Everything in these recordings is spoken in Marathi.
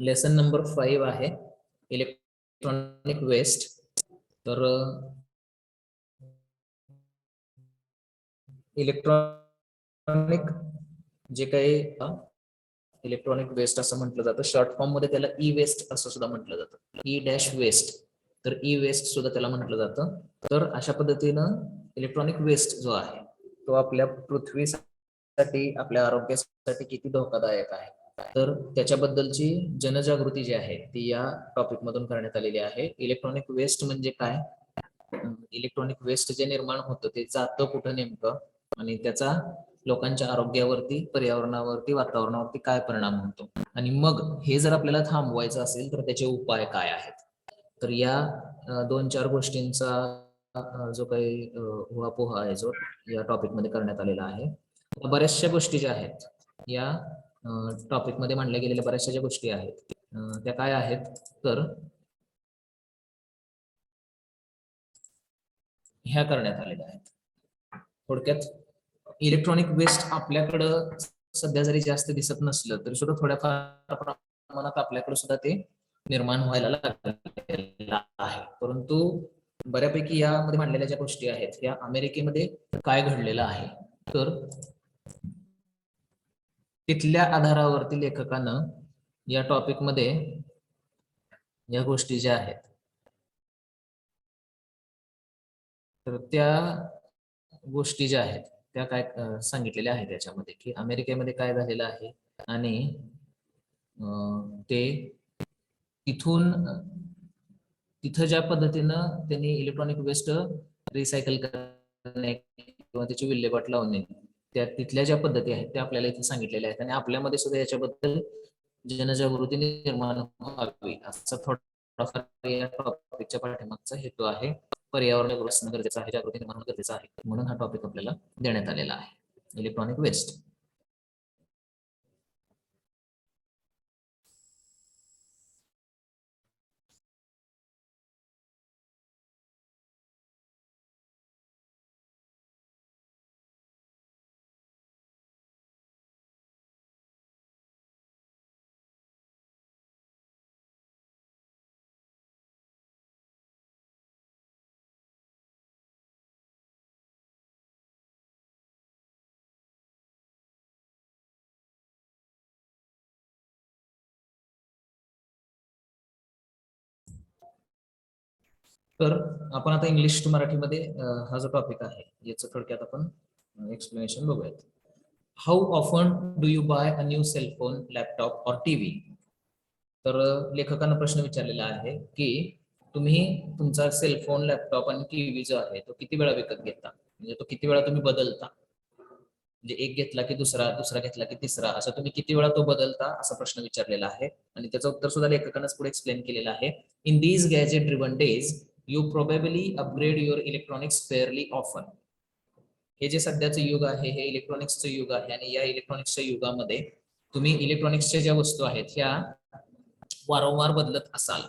लेसन नंबर 5 आहे इलेक्ट्रॉनिक वेस्ट. तर इलेक्ट्रॉनिक जे काही इलेक्ट्रॉनिक वेस्ट असं म्हटलं जातं, शॉर्ट फॉर्म मध्ये त्याला ई वेस्ट असं सुद्धा म्हटलं जातं, ई डॅश वेस्ट. तर ई वेस्ट सुद्धा त्याला म्हटलं जातं. तर अशा पद्धतीनं इलेक्ट्रॉनिक वेस्ट जो आहे तो आपल्या पृथ्वीसाठी, आपल्या आरोग्यासाठी किती धोकादायक आहे, तर त्याच्याबद्दलची जनजागृती जी आहे ती या टॉपिक मधून करण्यात आलेली आहे. इलेक्ट्रॉनिक वेस्ट म्हणजे काय, इलेक्ट्रॉनिक वेस्ट जे निर्माण होतं ते जातं कुठं नेमकं, आणि त्याचा लोकांच्या आरोग्यावरती, पर्यावरणावरती, वातावरणावरती काय परिणाम होतो, आणि मग हे जर आपल्याला थांबवायचं असेल तर त्याचे उपाय काय आहेत. तर या 2-4 गोष्टींचा जो काही उहापोह आहे जो या टॉपिक मध्ये करण्यात आलेला आहे. बऱ्याचशा गोष्टी ज्या आहेत या टॉपिक मध्ये मांडल्या गेलेल्या बऱ्याचशा ज्या गोष्टी आहेत त्या काय आहेत, तर ह्या करण्यात आलेल्या आहेत. थोडक्यात इलेक्ट्रॉनिक वेस्ट आपल्याकडं सध्या जरी जास्त दिसत नसलं तरी सुद्धा थोड्याफार प्रमाणात आपल्याकडे सुद्धा ते निर्माण व्हायला लागलेलं आहे. परंतु बऱ्यापैकी यामध्ये मांडलेल्या ज्या गोष्टी आहेत या अमेरिकेमध्ये काय घडलेलं आहे, तर तिथल्या आधारावरती लेखकानं या टॉपिक मध्ये या गोष्टी ज्या आहेत तर त्या गोष्टी ज्या आहेत त्या काय सांगितलेल्या आहेत त्याच्यामध्ये, की अमेरिकेमध्ये काय झालेलं आहे आणि ते तिथून तिथं ज्या पद्धतीनं त्यांनी इलेक्ट्रॉनिक वेस्ट रिसायकल करणे किंवा त्याची विल्हेवाट लावणे, त्या तिथल्या ज्या पद्धती आहेत त्या आपल्याला इथे सांगितलेल्या आहेत, आणि आपल्यामध्ये सुद्धा याच्याबद्दल जनजागृती निर्माण व्हावी असा थोडाफार या टॉपिकच्या पाठीमागचा हेतू आहे. पर्यावरण गरजेचं आहे, जागृती निर्माण गरजेचं आहे, म्हणून हा टॉपिक आपल्याला देण्यात आलेला आहे, इलेक्ट्रॉनिक वेस्ट. तर आपण आता इंग्लिश टू मराठीमध्ये हा जो टॉपिक आहे याचं थोडक्यात आपण एक्सप्लेनेशन बघूयात. How often do you buy a new cellphone, laptop और टीव्ही. तर लेखकानं प्रश्न विचारलेला आहे की तुम्ही तुमचा सेलफोन, लॅपटॉप आणि टीव्ही जो आहे तो किती वेळा विकत घेता, म्हणजे तो किती वेळा तुम्ही बदलता, म्हणजे एक घेतला की दुसरा, दुसरा घेतला की तिसरा, असं तुम्ही किती वेळा तो बदलता, असा प्रश्न विचारलेला आहे. आणि त्याचं उत्तर सुद्धा लेखकानंच पुढे एक्सप्लेन केलेलं आहे. In these gadget driven days you probably upgrade your electronics fairly often. हे जे सध्याचं युग आहे हे इलेक्ट्रॉनिक्सचं युग आहे, आणि या इलेक्ट्रॉनिक्सच्या युगामध्ये तुम्ही इलेक्ट्रॉनिक्सच्या ज्या वस्तू आहेत ह्या वारंवार बदलत असाल,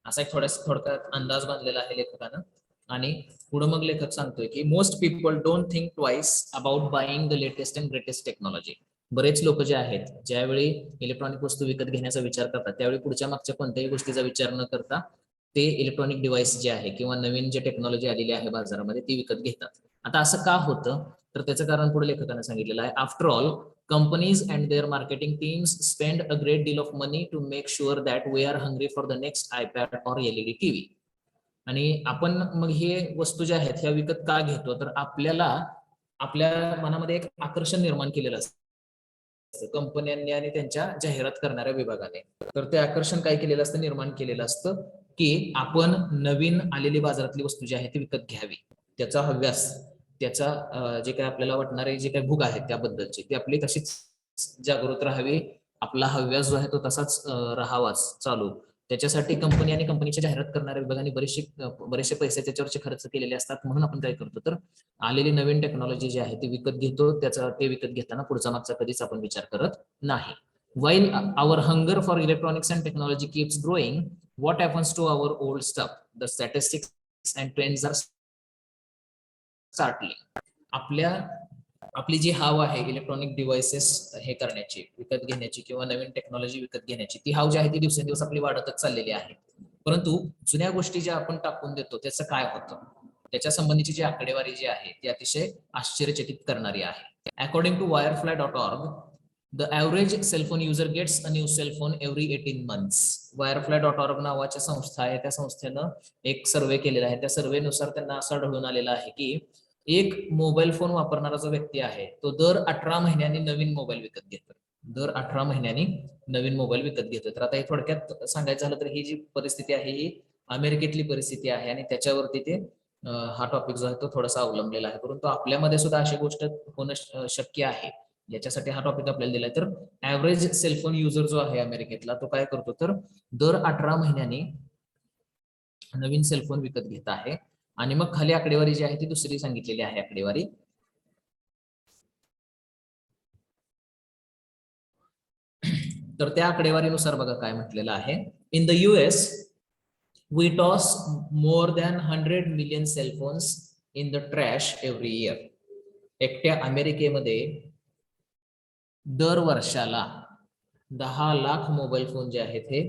असा एक थोडक्यात अंदाज बांधलेला आहे लेखकानं. आणि पुढे मग लेखक सांगतोय की most people don't think twice about buying the latest and greatest technology. बरेच लोक जे आहेत ज्यावेळी इलेक्ट्रॉनिक वस्तू विकत घेण्याचा विचार करतात त्यावेळी पुढच्या मागच्या कोणत्याही गोष्टीचा विचार न करता ते इलेक्ट्रॉनिक डिव्हाइस जे आहे किंवा नवीन जे टेक्नॉलॉजी आलेली आहे बाजारामध्ये ती विकत घेतात. आता असं का होतं, तर त्याचं कारण पुढे लेखकानं सांगितलेलं आहे. After all, companies and their marketing teams spend a great deal of money to make sure that we are hungry for the next iPad or LED TV. आणि आपण मग हे वस्तू ज्या आहेत ह्या विकत का घेतो, तर आपल्याला आपल्या मनामध्ये एक आकर्षण निर्माण केलेलं असतं कंपन्यांनी आणि त्यांच्या जाहिरात करणाऱ्या विभागाने. तर ते आकर्षण काय केलेलं असतं, निर्माण केलेलं असतं की आपण नवीन आलेली बाजारातली वस्तू जी आहे ती विकत घ्यावी. त्याचा हव्यास, त्याचा जे काही आपल्याला वाटणारे जे काही भूक आहे त्याबद्दलची ती आपली तशीच जागृत राहावी, आपला हव्यास जो आहे तो तसाच राहावाच चालू. त्याच्यासाठी कंपनी आणि कंपनीच्या जाहिरात करणाऱ्या विभागाने बरेचसे पैसे त्याच्यावरचे खर्च केलेले असतात. म्हणून आपण काय करतो, तर आलेली नवीन टेक्नॉलॉजी जी आहे ती विकत घेतो. ते विकत घेताना पुढचा मागचा कधीच आपण विचार करत नाही. While our hunger for electronics and technology keeps growing, what happens to our old stuff? The statistics and trends are startling. आपल्या आपली जी हाव आहे इलेक्ट्रॉनिक डिव्हाइसेस हे करण्याची, विकत घेण्याची किंवा नवीन टेक्नॉलॉजी विकत घेण्याची, ती हाव जी आहे ती दिवसेंदिवस आपली वाढतच चाललेली आहे. परंतु जुन्या गोष्टी ज्या आपण टाकून देतो त्याचं काय होतं, त्याच्या संबंधीची जी आकडेवारी जी आहे ती अतिशय आश्चर्यचकित करणारी आहे. According to wirefly.org, the average cell phone user gets a new cell phone every 18 months. wirefly.org नावाच्या संस्था आहे, त्या संस्थेनं एक सर्वे केलेला आहे. त्या सर्वेनुसार त्यांना असं आढळून आलेलं आहे की एक मोबाईल फोन वापरणारा जो व्यक्ती आहे तो दर 18 महिन्यांनी नवीन मोबाईल विकत घेतो. दर 18 महिन्यांनी नवीन मोबाईल विकत घेतो. तर आता हे थोडक्यात सांगायचं झालं तर ही जी परिस्थिती आहे ही अमेरिकेतली परिस्थिती आहे आणि त्याच्यावरती ते हा टॉपिक जो आहे तो थोडासा अवलंबलेला आहे. परंतु आपल्यामध्ये सुद्धा अशी गोष्ट होणं शक्य आहे. याच्यासाठी हा टॉपिक आपल्याला दिलाय. तर ऍव्हरेज सेलफोन युजर जो आहे अमेरिकेतला तो काय करतो तर दर 18 महिन्यांनी नवीन सेलफोन विकत घेत आहे. आणि मग खाली आकडेवारी जी आहे ती दुसरी सांगितलेली आहे आकडेवारी. तर त्या आकडेवारीनुसार बघा काय म्हटलेलं आहे. In the US we toss more than 100 million cell phones in the trash every year. एकट्या अमेरिकेमध्ये दर वर्षाला 10 लाख मोबाईल फोन जे आहेत हे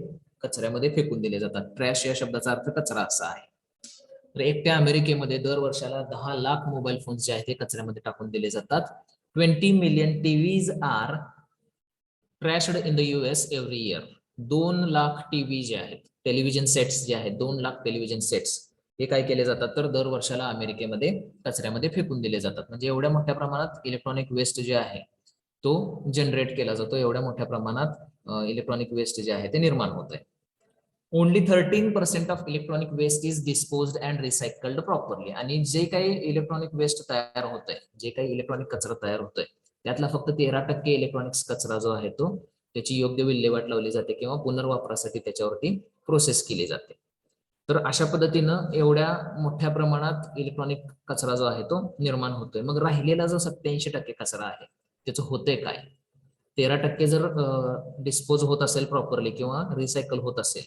कचऱ्यामध्ये फेकून दिले जातात. ट्रॅश या शब्दाचा अर्थ कचरा असा आहे. तर एकट्या अमेरिकेमध्ये दर वर्षाला 10 लाख मोबाईल फोन जे आहेत ते कचऱ्यामध्ये टाकून दिले जातात. 20 million TVs are trashed in the US every year. 2 lakh TV जे आहेत, टेलिव्हिजन सेट्स जे आहेत, 2 लाख टेलिव्हिजन सेट्स हे काय केले जातात तर दर वर्षाला अमेरिकेमध्ये कचऱ्यामध्ये फेकून दिले जातात. म्हणजे एवढ्या मोठ्या प्रमाणात इलेक्ट्रॉनिक वेस्ट जे आहे तो जनरेट केला जातो. एवढ्या मोठ्या प्रमाणात इलेक्ट्रॉनिक वेस्ट जे आहे ते निर्माण होत आहे. Only 13% of electronic waste is disposed and recycled properly. आणि जे काही इलेक्ट्रॉनिक वेस्ट तयार होत आहे, जे काही इलेक्ट्रॉनिक कचरा तयार होतोय त्यातला फक्त 13% इलेक्ट्रॉनिक्स कचरा जो आहे तो त्याची योग्य विल्हेवाट लावली जाते किंवा पुनर्वापरासाठी त्याच्यावरती प्रोसेस केली जाते. तर अशा पद्धतीनं एवढ्या मोठ्या प्रमाणात इलेक्ट्रॉनिक कचरा जो आहे तो निर्माण होतोय. मग राहिलेला जो 87% कचरा आहे त्याचं होतंय काय. 13% जर डिस्पोज होत असेल प्रॉपरली किंवा रिसायकल होत असेल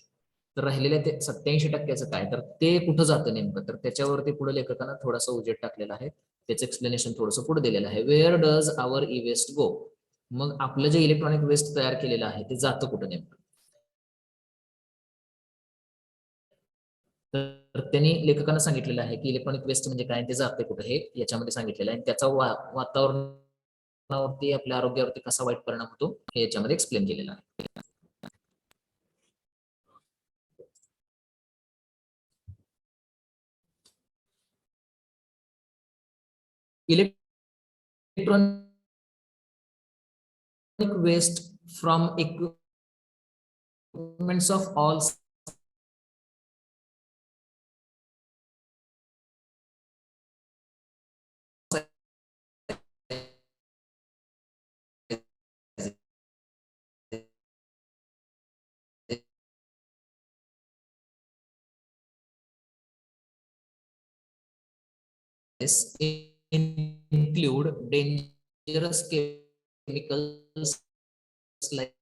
तर राहिलेल्या ते 87%चं काय, तर ते कुठं जातं नेमकं, तर त्याच्यावरती पुढे लेखकांना थोडासा उजेड टाकलेला आहे. त्याचं एक्सप्लेनेशन थोडंसं पुढे दिलेलं आहे. Where does our e waste go. मग आपलं जे इलेक्ट्रॉनिक वेस्ट तयार केलेलं आहे ते जातं कुठं नेमकं. तर त्यांनी लेखकांना सांगितलेलं आहे की इलेक्ट्रॉनिक वेस्ट म्हणजे काय, ते जाते कुठं हे याच्यामध्ये सांगितलेलं आहे. त्याचा वातावरणावरती, आपल्या आरोग्यावरती कसा वाईट परिणाम होतो हे याच्यामध्ये एक्सप्लेन केलेलं आहे. Electronic waste from equipments of all sizes include dangerous chemicals like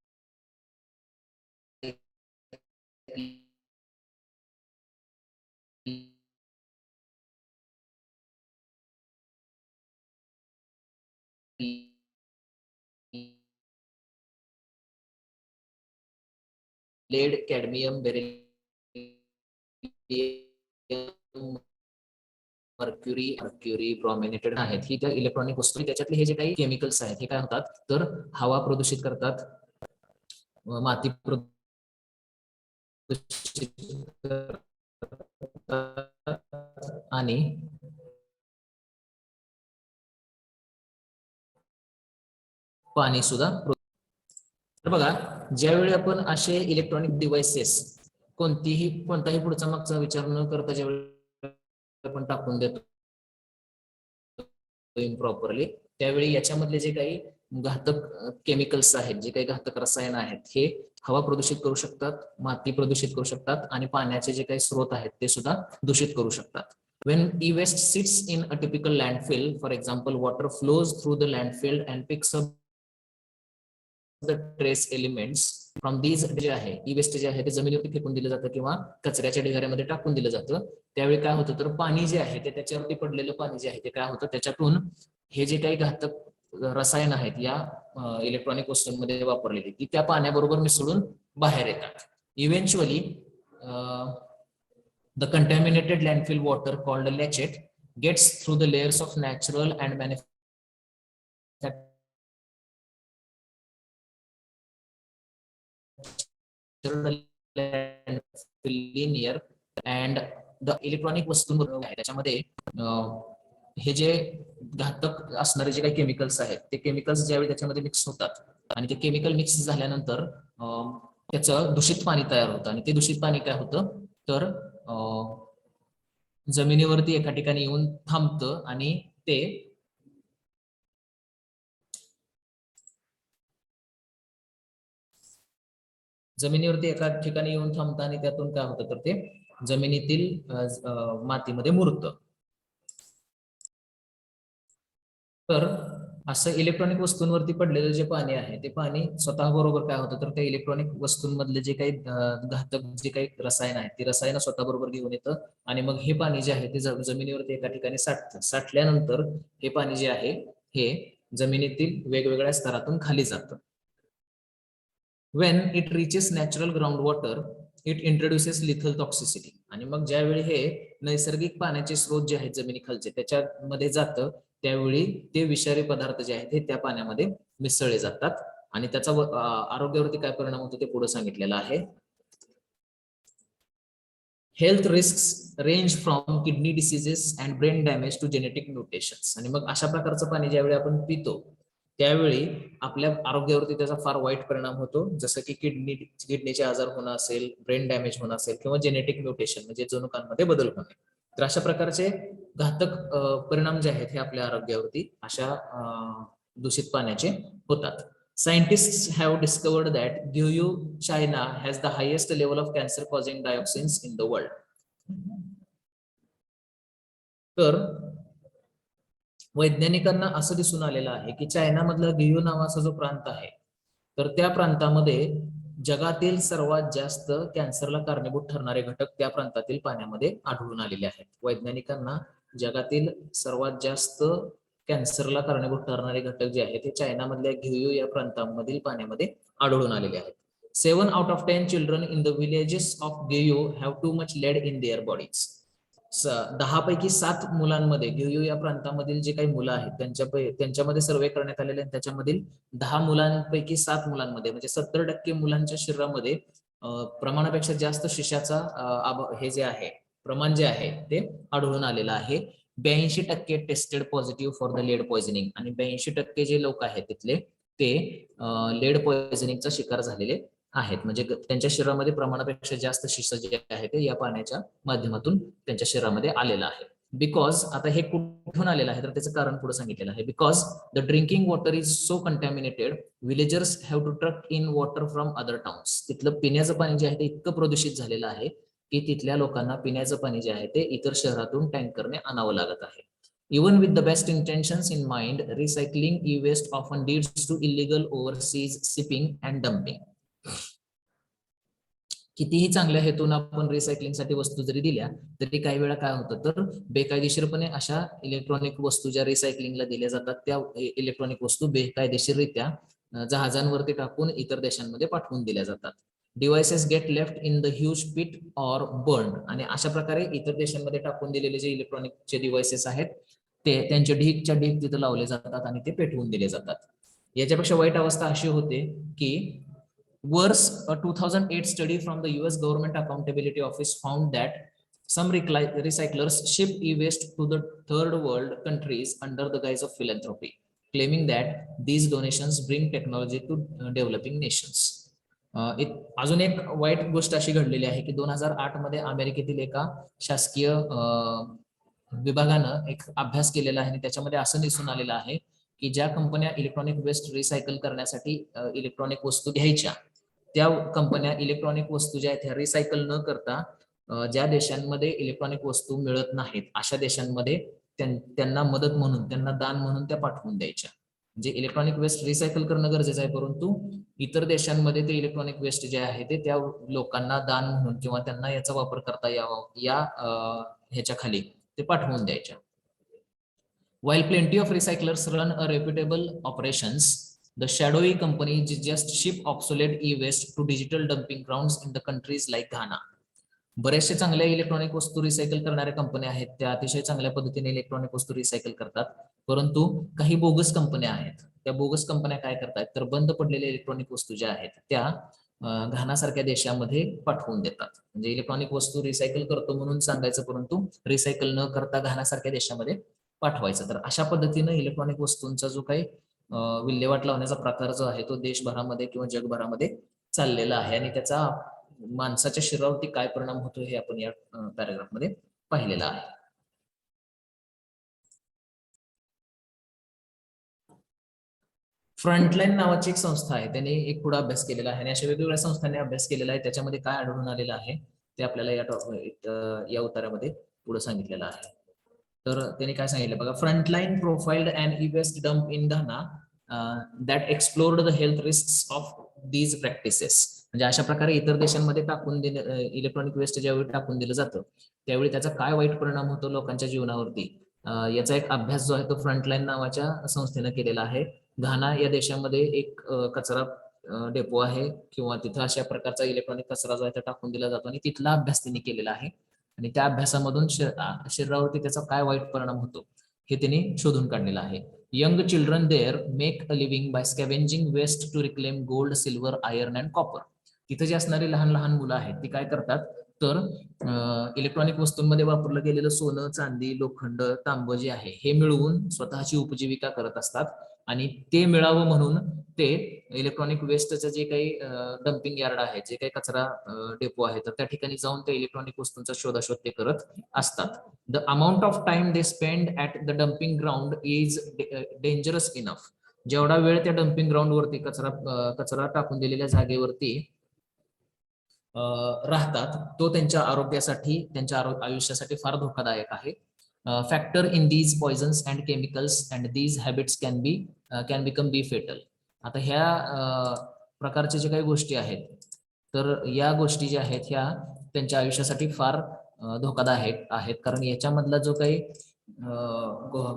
lead, cadmium, beryllium, mercury brominated आहेत. ही त्या इलेक्ट्रॉनिक वस्तू, त्याच्यातले हे जे काही केमिकल्स आहेत हे काय होतात तर हवा प्रदूषित करतात, माती प्रदूषित आणि पाणी सुद्धा. तर बघा, ज्यावेळी आपण असे इलेक्ट्रॉनिक डिव्हाइसेस कोणताही पुढचा मागचा विचार न करता ज्यावेळी आपण टाकून देतो इम्प्रॉपरली, त्यावेळी याच्यामधले जे काही घातक केमिकल्स आहेत, जे काही घातक रसायन आहेत, हे हवा प्रदूषित करू शकतात, माती प्रदूषित करू शकतात आणि पाण्याचे जे काही स्रोत आहेत ते सुद्धा दूषित करू शकतात. When e-waste sits in a typical landfill, for example, water flows through the landfill and picks up the trace elements from these. जे आहे ई वेस्ट जे आहे ते जमिनीवरती फेकून दिलं जातं किंवा कचऱ्याच्या ढिगाऱ्यामध्ये टाकून दिलं जातं. त्यावेळी काय होतं तर पाणी जे आहे ते त्याच्यावरती पडलेलं पाणी जे आहे ते काय होतं, त्याच्यातून हे जे काही घातक रसायन आहेत या इलेक्ट्रॉनिक वस्तूंमध्ये वापरलेली ती त्या पाण्याबरोबर मिसळून बाहेर येतात. Eventually the contaminated landfill water called leachate gets through the layers of natural and linear and the electronic वस्तू त्याच्यामध्ये हे जे घातक असणारे जे काही केमिकल्स आहेत ते केमिकल्स ज्यावेळी त्याच्यामध्ये मिक्स होतात आणि ते केमिकल मिक्स झाल्यानंतर त्याचं दूषित पाणी तयार होतं आणि ते दूषित पाणी काय होतं तर जमिनीवरती एका ठिकाणी येऊन थांबतं आणि ते जमिनीवरती एका ठिकाणी येऊन थांबतं आणि त्यातून काय होतं तर ते जमिनीतील मातीमध्ये मुरतं. तर असं इलेक्ट्रॉनिक वस्तूंवरती पडलेलं जे पाणी आहे ते पाणी स्वतः बरोबर काय होतं तर त्या इलेक्ट्रॉनिक वस्तूंमधले जे काही घातक जे काही रसायन आहेत ती रसायनं स्वतः बरोबर घेऊन येतं आणि मग हे पाणी जे आहे ते जमिनीवरती एका ठिकाणी साठतं. साठल्यानंतर हे पाणी जे आहे हे जमिनीतील वेगवेगळ्या स्तरातून खाली जातं. when it reaches natural groundwater it introduces lethal toxicity आणि मग ज्यावेळी हे नैसर्गिक पाण्याचे स्रोत जे आहेत जमिनीखालचे त्याच्यामध्ये जातं त्यावेळी ते विषारी पदार्थ जे आहेत ते त्या पाण्यामध्ये मिसळले जातात आणि त्याचा आरोग्यावरती काय परिणाम होतो ते पुढे सांगितलेलं आहे. Health risk range from kidney diseases and brain damage to genetic mutations आणि मग अशा प्रकारचं पाणी ज्यावेळी आपण पितो त्यावेळी आपल्या आरोग्यावरती त्याचा फार वाईट परिणाम होतो जसं की किडनीचे आजार होणं असेल ब्रेन डॅमेज होणं असेल किंवा जेनेटिक म्युटेशन म्हणजे जनुकांमध्ये बदल होणे. तर अशा प्रकारचे घातक परिणाम जे आहेत हे आपल्या आरोग्यावरती अशा दूषित पाण्याचे होतात. Scientists have discovered that Guyu, China has the highest level of cancer causing dioxins in the world. तर वैज्ञानिकांना असं दिसून आलेलं आहे की चायना मधला गियू नावाचा जो प्रांत आहे तर त्या प्रांतामध्ये जगातील सर्वात जास्त कॅन्सरला कारणीभूत ठरणारे घटक त्या प्रांतातील पाण्यामध्ये आढळून आलेले आहेत. वैज्ञानिकांना जगातील सर्वात जास्त कॅन्सरला कारणीभूत ठरणारे घटक जे आहेत ते चायनामधल्या घियू या प्रांतामधील पाण्यामध्ये आढळून आलेले आहेत. 7 out of 10 children in the villages of Giyu have too much lead in their bodies. 10 पैकी 7 मुलांमध्ये गियू या प्रांतामधील जे काही मुलं आहेत त्यांच्यामध्ये सर्वे करण्यात आलेले त्याच्यामधील 10 मुलांपैकी 7 मुलांमध्ये म्हणजे 70% मुलांच्या शरीरामध्ये प्रमाणापेक्षा जास्त शिशाचा हे जे आहे प्रमाण जे आहे ते आढळून आलेलं आहे. 82% tested positive for the lead poisoning आणि 82% जे लोक आहेत तिथले ते लेड पॉइझनिंगचा शिकार झालेले आहेत म्हणजे त्यांच्या शरीरामध्ये प्रमाणापेक्षा जास्त शिसा जे आहे ते या पाण्याच्या माध्यमातून त्यांच्या शरीरामध्ये आलेलं आहे. बिकॉज आता हे कुठून आलेलं आहे तर त्याचं कारण पुढे सांगितलेलं आहे. Because the drinking water is so contaminated villagers have to truck in water from other towns. तिथलं पिण्याचं पाणी जे आहे ते इतकं प्रदूषित झालेलं आहे की तिथल्या लोकांना पिण्याचं पाणी जे आहे ते इतर शहरातून टँकरने आणावं लागत आहे. Even with the best intentions in mind, recycling e-waste often leads to illegal overseas shipping and dumping. कितीही चांगल्या हेतून आपण रिसायकलिंगसाठी वस्तू जरी दिल्या तरी काही वेळा काय होतं तर बेकायदेशीरपणे अशा इलेक्ट्रॉनिक वस्तू ज्या रिसायकलिंगला दिल्या जातात त्या इलेक्ट्रॉनिक वस्तू बेकायदेशीररित्या जहाजांवरती टाकून इतर देशांमध्ये पाठवून दिल्या जातात. Devices get left in the huge pit or burn आणि अशा प्रकारे इतर देशांमध्ये टाकून दिलेले जे इलेक्ट्रॉनिकचे डिव्हाइसेस आहेत ते त्यांचे ढीकच्या ढीक तिथं लावले जातात आणि ते पेटवून दिले जातात. याच्यापेक्षा वाईट अवस्था अशी होते की Worse, a 2008 study from the US Government Accountability Office found that some recyclers ship e-waste to the third world countries under the guise of philanthropy, claiming that these donations bring technology to developing nations. अजून एक वाईट गोष्ट अशी घडलेली आहे की 2008 मध्ये अमेरिकेतील एका शासकीय विभागानं एक अभ्यास केलेला आहे आणि त्याच्यामध्ये असं दिसून आलेलं आहे की ज्या कंपन्या इलेक्ट्रॉनिक वेस्ट रिसायकल करण्यासाठी इलेक्ट्रॉनिक वस्तू घ्यायच्या त्या कंपन्या इलेक्ट्रॉनिक वस्तू ज्या आहेत रिसायकल न करता ज्या देशांमध्ये इलेक्ट्रॉनिक वस्तू मिळत नाहीत अशा देशांमध्ये त्यांना मदत म्हणून त्यांना दान म्हणून त्या पाठवून द्यायच्या. म्हणजे इलेक्ट्रॉनिक वेस्ट रिसायकल करणं गरजेचं आहे परंतु इतर देशांमध्ये ते इलेक्ट्रॉनिक वेस्ट जे आहे ते त्या लोकांना दान म्हणून किंवा त्यांना याचा वापर करता यावा या ह्याच्या खाली ते पाठवून द्यायच्या. While plenty of recyclers run a reputable operations, the shadowy companies just ship obsolete e-waste to digital dumping grounds in the countries like Ghana. बरेचसे चांगल्या इलेक्ट्रॉनिक वस्तू रिसायकल करणाऱ्या कंपन्या आहेत, त्या अतिशय चांगल्या पद्धतीने इलेक्ट्रॉनिक वस्तू रिसायकल करतात, परंतु काही बोगस कंपन्या आहेत. त्या बोगस कंपन्या काय करतात, तर बंद पडलेल्या इलेक्ट्रॉनिक वस्तू ज्या आहेत त्या घानासारख्या देशामध्ये पाठवून देतात. म्हणजे इलेक्ट्रॉनिक वस्तू रिसायकल करतो म्हणून सांगायचं, परंतु रिसायकल न करता घानासारख्या देशामध्ये पाठवायचं. तर अशा पद्धतीनं इलेक्ट्रॉनिक वस्तूंचा जो काही विल्हेवाट लावण्याचा प्रकार जो आहे तो देशभरामध्ये किंवा जगभरामध्ये चाललेला आहे, आणि त्याचा माणसाच्या शरीरावरती काय परिणाम होतो हे आपण या पॅराग्राफ मध्ये पाहिलेलं आहे. फ्रंटलाईन नावाची एक संस्था आहे, त्यांनी एक पुढे अभ्यास केलेला आहे आणि अशा वेगवेगळ्या संस्थांनी अभ्यास केलेला आहे. त्याच्यामध्ये काय आढळून आलेलं आहे ते आपल्याला या उत्तरामध्ये पुढे सांगितलेलं आहे. तर त्यांनी काय सांगितलं बघा, frontline profiled and e-waste dump in Ghana that explored the health risks of these practices. म्हणजे अशा प्रकारे इतर देशांमध्ये टाकून दिलं इलेक्ट्रॉनिक वेस्ट ज्यावेळी टाकून दिलं जातं त्यावेळी त्याचा काय वाईट परिणाम होतो लोकांच्या जीवनावरती, याचा एक अभ्यास जो आहे तो फ्रंटलाईन नावाच्या संस्थेनं केलेला आहे. घाना या देशामध्ये एक कचरा डेपो आहे किंवा तिथं अशा प्रकारचा इलेक्ट्रॉनिक कचरा जो आहे तो टाकून दिला जातो आणि तिथला अभ्यास त्यांनी केलेला आहे आणि त्या अभ्यासामधून शरीरावरती त्याचा काय वाईट परिणाम होतो हे त्यांनी शोधून काढलेलं आहे. Young children there make a living by scavenging waste to reclaim gold, silver, iron and copper. तिथे जी असणारी लहान लहान मुलं आहेत ती काय करतात, तर इलेक्ट्रॉनिक वस्तूंमध्ये वापरलं गेलेलं सोनं, चांदी, लोखंड, तांब जे आहे हे मिळवून स्वतःची उपजीविका करत असतात आणि ते मिळावं म्हणून ते इलेक्ट्रॉनिक वेस्टचं जे काही डम्पिंग यार्ड आहे, जे काही कचरा डेपो आहे, तर त्या ठिकाणी जाऊन त्या इलेक्ट्रॉनिक वस्तूंचा शोधाशोध ते करत असतात. The amount of time they spend at the dumping ground is dangerous enough. जेवढा वेळ त्या डम्पिंग ग्राउंड वरती कचरा टाकून दिलेल्या जागेवरती राहतात तो त्यांच्या आरोग्यासाठी, त्यांच्या आयुष्यासाठी फार धोकादायक आहे. Factor in these poisons and chemicals and these habits can become be fatal. आता ह्या प्रकारच्या ज्या काही गोष्टी आहेत तर या गोष्टी ज्या आहेत ह्या त्यांच्या आयुष्यासाठी फार धोकादायक आहेत, कारण याच्यामधला जो काही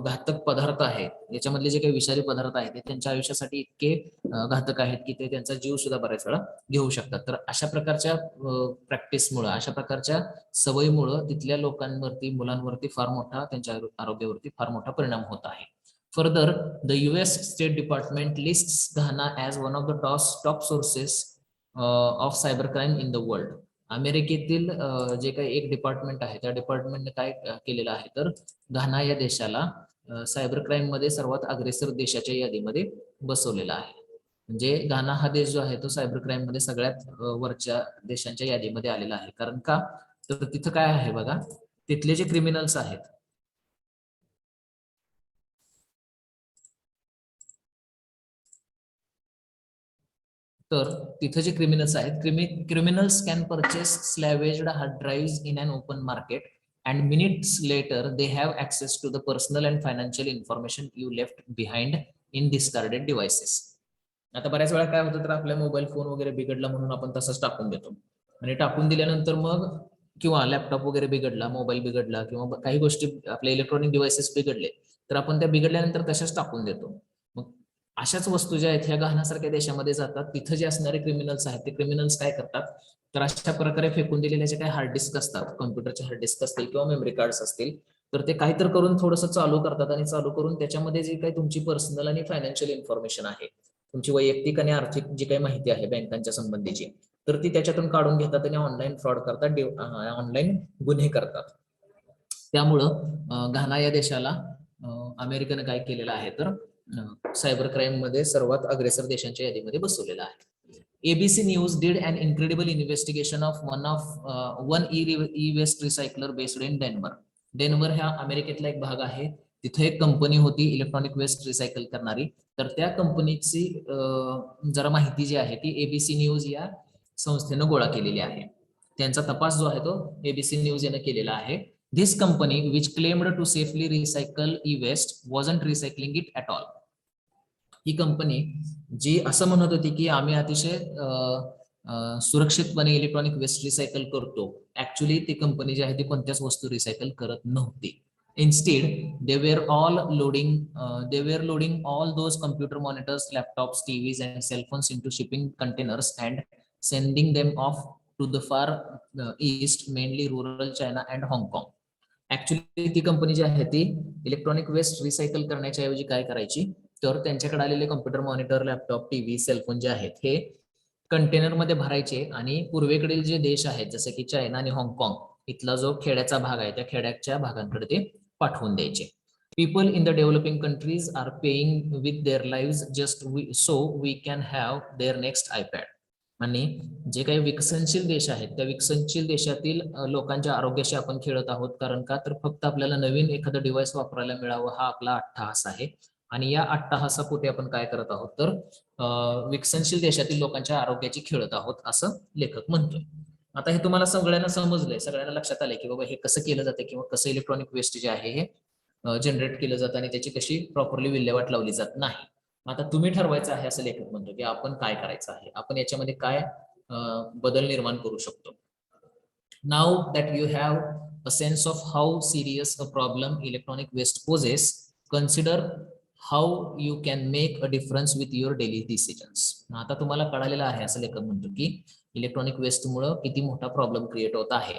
घातक पदार्थ आहे, याच्यामधले जे काही विषारी पदार्थ आहेत ते त्यांच्या आयुष्यासाठी इतके घातक आहेत की ते त्यांचा जीव सुद्धा बऱ्याच वेळा घेऊ शकतात. तर अशा प्रकारच्या प्रॅक्टिसमुळे, अशा प्रकारच्या सवयीमुळे तिथल्या लोकांवरती, मुलांवरती फार मोठा, त्यांच्या आरोग्यावरती फार मोठा परिणाम होत आहे. Further, the US state department lists Ghana as one of the top sources of cyber crime in the world. अमेरिकेतील जे काही एक डिपार्टमेंट आहे त्या डिपार्टमेंटने काय केलेलं आहे, तर घाना या देशाला सायबर क्राईम मध्ये सर्वात अग्रेसर देशाच्या यादीमध्ये बसवलेला आहे. म्हणजे घाना हा देश जो आहे तो सायबर क्राईम मध्ये सगळ्यात वरच्या देशांच्या यादीमध्ये आलेला आहे. कारण का, तर तिथं काय आहे बघा, तिथले जे क्रिमिनल्स आहेत तर तिथे जे क्रिमिनल्स आहेत, criminals can purchase salvaged hard drive in an open market and minutes later they have access to the personal and financial information you left behind in discarded devices. आता बऱ्याच वेळा काय होतं, तर आपल्या मोबाईल फोन वगैरे बिघडला म्हणून आपण तसंच टाकून देतो आणि टाकून दिल्यानंतर मग, किंवा लॅपटॉप वगैरे बिघडला, मोबाईल बिघडला किंवा काही गोष्टी आपल्या इलेक्ट्रॉनिक डिव्हाइसेस बिघडले तर आपण त्या बिघडल्यानंतर तशाच टाकून देतो. मग अशाच वस्तू ज्या आहेत ह्या घानासारख्या देशामध्ये जातात. तिथं जे असणारे क्रिमिनल्स आहेत ते क्रिमिनल्स काय करतात, तर अशा प्रकारे फेकून दिलेले जे काही हार्ड डिस्क असतात, कॉम्प्युटरचे हार्ड डिस्क असतील किंवा मेमरी कार्ड्स असतील, तर ते काहीतरी करून थोडंसं चालू करतात आणि चालू करून त्याच्यामध्ये जे काही तुमची पर्सनल आणि फायनान्शियल इन्फॉर्मेशन आहे, तुमची वैयक्तिक आणि आर्थिक जी काही माहिती आहे बँकांच्या संबंधीची, तर ती त्याच्यातून काढून घेतात आणि ऑनलाईन फ्रॉड करतात, ऑनलाईन गुन्हे करतात. त्यामुळं घाना या देशाला अमेरिकेनं काय केलेलं आहे, तर सायबर क्राईम मध्ये सर्वात अग्रेसर देशांच्या यादीमध्ये बसवलेला आहे. ABC news did an incredible investigation of one e waste recycler based in Denver. Denver ह्या अमेरिकेतला एक भाग आहे, तिथे एक कंपनी होती इलेक्ट्रॉनिक वेस्ट रिसायकल करणारी. तर त्या कंपनीची जरा माहिती जी आहे ती ABC न्यूज या संस्थेनं गोळा केलेली आहे. त्यांचा तपास जो आहे तो ABC न्यूज यानं केलेला आहे. This company, which claimed to safely recycle e-waste, wasn't recycling it at all. ही कंपनी जी असं म्हणत होती की आम्ही अतिशय सुरक्षितपणे इलेक्ट्रॉनिक वेस्ट रिसायकल करतो, ऍक्च्युली ती कंपनी जी आहे ती कोणत्याच वस्तू रिसायकल करत नव्हती. Instead, they were loading all those computer monitors, laptops, TVs, and cell phones into shipping containers and sending them off to the far east, mainly rural China and Hong Kong. Actually ती कंपनी जी आहे ती इलेक्ट्रॉनिक वेस्ट रिसायकल करण्याच्या ऐवजी काय करायची, तर त्यांच्याकडे आलेले computer monitor, laptop, TV, cellphone जे आहेत हे कंटेनर मध्ये भरायचे आणि पूर्वेकडील जे देश आहेत जसे की चायना आणि हाँगकाँग इथला जो खेड्याचा भाग आहे त्या खेड्याच्या भागांकडे ते पाठवून द्यायचे. People in the developing countries are paying with their live just so we can have their next iPad. आणि जे काही विकसनशील देश आहेत त्या विकसनशील देशातील लोकांच्या आरोग्याशी आपण खेळत आहोत. कारण का तर फक्त आपल्याला नवीन एखादं डिव्हाइस वापरायला मिळावं हा आपला अट्टहास आहे. आणि या अट्टहासापोटी आपण काय करत आहोत तर विकसनशील देशातील लोकांच्या आरोग्याची खेळत आहोत असं लेखक म्हणतोय. आता हे तुम्हाला सगळ्यांना समजलंय, सगळ्यांना लक्षात आलंय की बाबा हे कसं केलं जातं किंवा कसं इलेक्ट्रॉनिक वेस्ट जे आहे हे जनरेट केलं जातं आणि त्याची कशी प्रॉपरली विल्हेवाट लावली जात नाही. आता तुम्ही ठरवायचं आहे असं लेखक म्हणतो की आपण काय करायचं आहे, आपण याच्यामध्ये काय बदल निर्माण करू शकतो. Now that you have a sense of how serious a problem electronic waste poses, consider how you can make a difference with your daily decisions. आता तुम्हाला कळालेलं आहे असं लेखक म्हणतो की इलेक्ट्रॉनिक वेस्टमुळे किती मोठा प्रॉब्लेम क्रिएट होत आहे.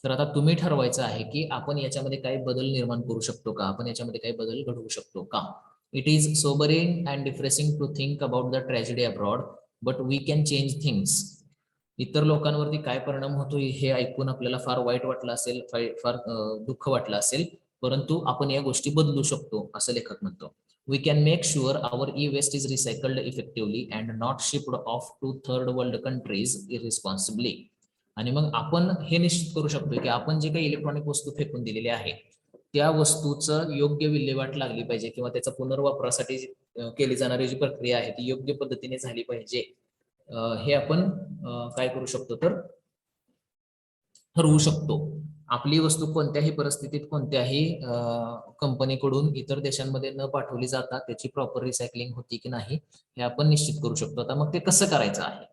तर आता तुम्ही ठरवायचं आहे की आपण याच्यामध्ये काही बदल निर्माण करू शकतो का, आपण याच्यामध्ये काही बदल घडवू शकतो का. It is sobering and depressing to think about the tragedy abroad, but we can change things. इतर लोकांवरती काय परिणाम होतो हे ऐकून आपल्याला फार वाईट वाटलं असेल, फार दुःख वाटलं असेल, परंतु आपण या गोष्टी बदलू शकतो असं लेखक म्हणतो. We can make sure our e-waste is recycled effectively and not shipped off to third world countries irresponsibly. आणि मग आपण हे निश्चित करू शकतो की आपण जे काही इलेक्ट्रॉनिक वस्तू फेकून दिलेली आहे त्या वस्तूचं योग्य विल्हेवाट लागली पाहिजे किंवा त्याचा पुनर्वापरासाठी केली जाणारी जी प्रक्रिया आहे ती योग्य पद्धतीने झाली पाहिजे. हे आपण काय करू शकतो तर ठरवू शकतो. आपली वस्तू कोणत्याही परिस्थितीत कोणत्याही कंपनीकडून इतर देशांमध्ये न पाठवली जाता त्याची प्रॉपर रिसायकलिंग होती की नाही हे आपण निश्चित करू शकतो. आता मग ते कसं करायचं आहे,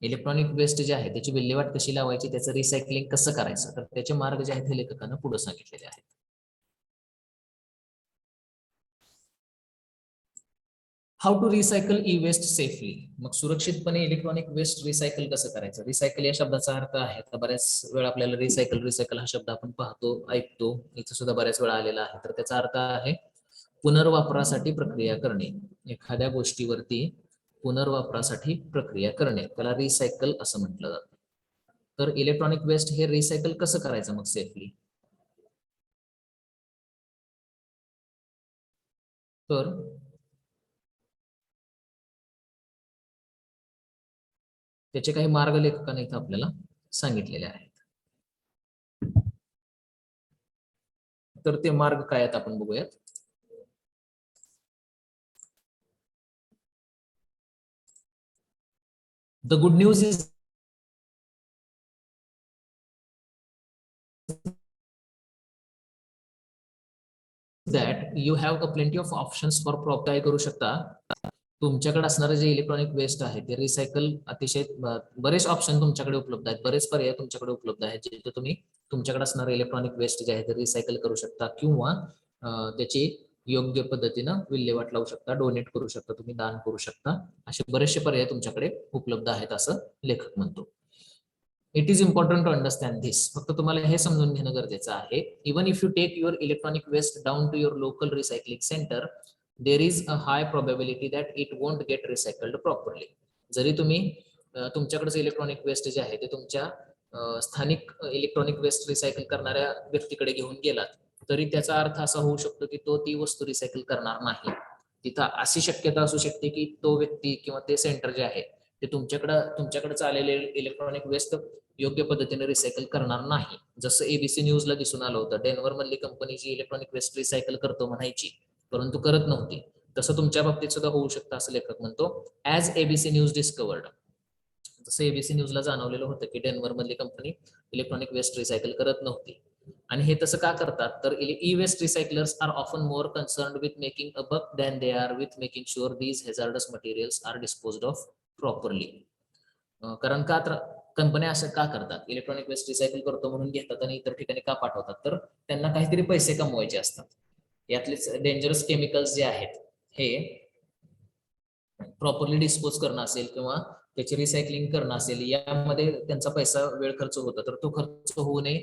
इलेक्ट्रॉनिक वेस्ट जे आहे त्याची विल्हेवाट कशी लावायची, त्याचं रिसायकलिंग कसं करायचं, तर त्याचे मार्ग जे आहेत हे लेखकानं पुढे सांगितलेले आहेत. How to recycle e waste safely. मग सुरक्षितपणे इलेक्ट्रॉनिक वेस्ट रिसायकल कसं करायचं. रिसायकल या शब्दाचा अर्थ आहे, तर बऱ्याच वेळा आपल्याला रिसायकल रिसायकल हा शब्द आपण पाहतो, ऐकतो, इथं सुद्धा बऱ्याच वेळा आलेला आहे. तर त्याचा अर्थ आहे पुनर्वापरासाठी प्रक्रिया करणे. एखाद्या गोष्टीवरती पुनर्वापरासाठी प्रक्रिया करणे त्याला रिसायकल असं म्हटलं जातं. तर इलेक्ट्रॉनिक वेस्ट हे रिसायकल कसं करायचं मग सेफली, तर त्याचे काही मार्ग लेखकाने इथं आपल्याला सांगितलेले आहेत. तर ते मार्ग काय आहेत आपण बघूयात. The good news is that you have a plenty of options for prop. काय करू शकता, तुमच्याकडे असणारे जे इलेक्ट्रॉनिक वेस्ट आहे ते रिसायकल अतिशय बरेच ऑप्शन तुमच्याकडे उपलब्ध आहेत, बरेच पर्याय तुमच्याकडे उपलब्ध आहेत जिथे तुम्ही तुमच्याकडे असणारे इलेक्ट्रॉनिक वेस्ट जे आहे ते रिसायकल करू शकता किंवा त्याची योग्य पद्धतीनं विल्हेवाट लावू शकता, डोनेट करू शकता, तुम्ही दान करू शकता. असे बरेचसे पर्याय तुमच्याकडे उपलब्ध आहेत असं लेखक म्हणतो. It is important to understand this. फक्त तुम्हाला हे समजून घेणं गरजेचं आहे. Even if you take your electronic waste down to your local recycling centre, there is a high probability that it won't get recycled properly. जरी तुम्ही तुमच्याकडे इलेक्ट्रॉनिक वेस्ट जे आहे ते तुमच्या स्थानिक इलेक्ट्रॉनिक वेस्ट रिसायकल करणाऱ्या व्यक्तीकडे घेऊन गेलात तरी त्याचा अर्थ असा होऊ शकतो की तो ती वस्तू रिसायकल करणार नाही. तिथं अशी शक्यता असू शकते की तो व्यक्ती किंवा ते सेंटर जे आहे ते तुमच्याकडे चाललेले इलेक्ट्रॉनिक वेस्ट योग्य पद्धतीने रिसायकल करणार नाही. जसं एबीसी न्यूजला दिसून आलं होतं, डेन्व्हर मधली कंपनी जी इलेक्ट्रॉनिक वेस्ट रिसायकल करतो म्हणायची परंतु करत नव्हती. तसं तुमच्या बाबतीत सुद्धा होऊ शकतं असं लेखक म्हणतो. ऍज एबीसी न्यूज डिस्कवर्ड, जसं एबीसी न्यूजला जाणवलेलं होतं की डेन्व्हर मधली कंपनी इलेक्ट्रॉनिक वेस्ट रिसायकल करत नव्हती. आणि हे तसं का करतात तर e waste recyclers are often more concerned with making a buck than they are with making sure these hazardous materials are disposed of properly. कारण कंपन्या असं का करतात? इलेक्ट्रॉनिक वेस्ट रिसायकल करतो म्हणून घेतात आणि इतर ठिकाणी का पाठवतात? तर त्यांना काहीतरी पैसे कमवायचे असतात. यातलेच डेंजरस केमिकल्स जे आहेत हे प्रॉपरली डिस्पोज करणं असेल किंवा त्याची रिसायकलिंग करणं असेल, यामध्ये त्यांचा पैसा वेळ खर्च होतो. तर तो खर्च होऊ नये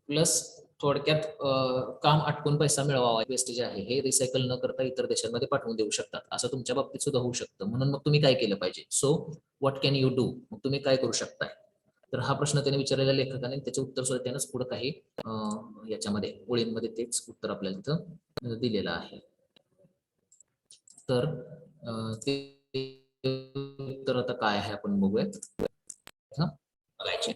प्लस थोडक्यात काम आटपून पैसा मिळवावा, वेस्ट जे आहे हे रिसायकल न करता इतर देशांमध्ये पाठवून देऊ शकतात. असं तुमच्या बाबतीत सुद्धा होऊ शकतं. म्हणून मग तुम्ही काय केलं पाहिजे? So what can you do? मग तुम्ही काय करू शकताय? तर हा प्रश्न त्याने विचारलेल्या लेखकाने त्याचे उत्तर सुद्धा त्यानंच पुढे काही याच्यामध्ये ओळींमध्ये तेच उत्तर आपल्याला तिथं दिलेलं आहे. तर ते उत्तर आता काय आहे आपण बघूयात. बघायचे.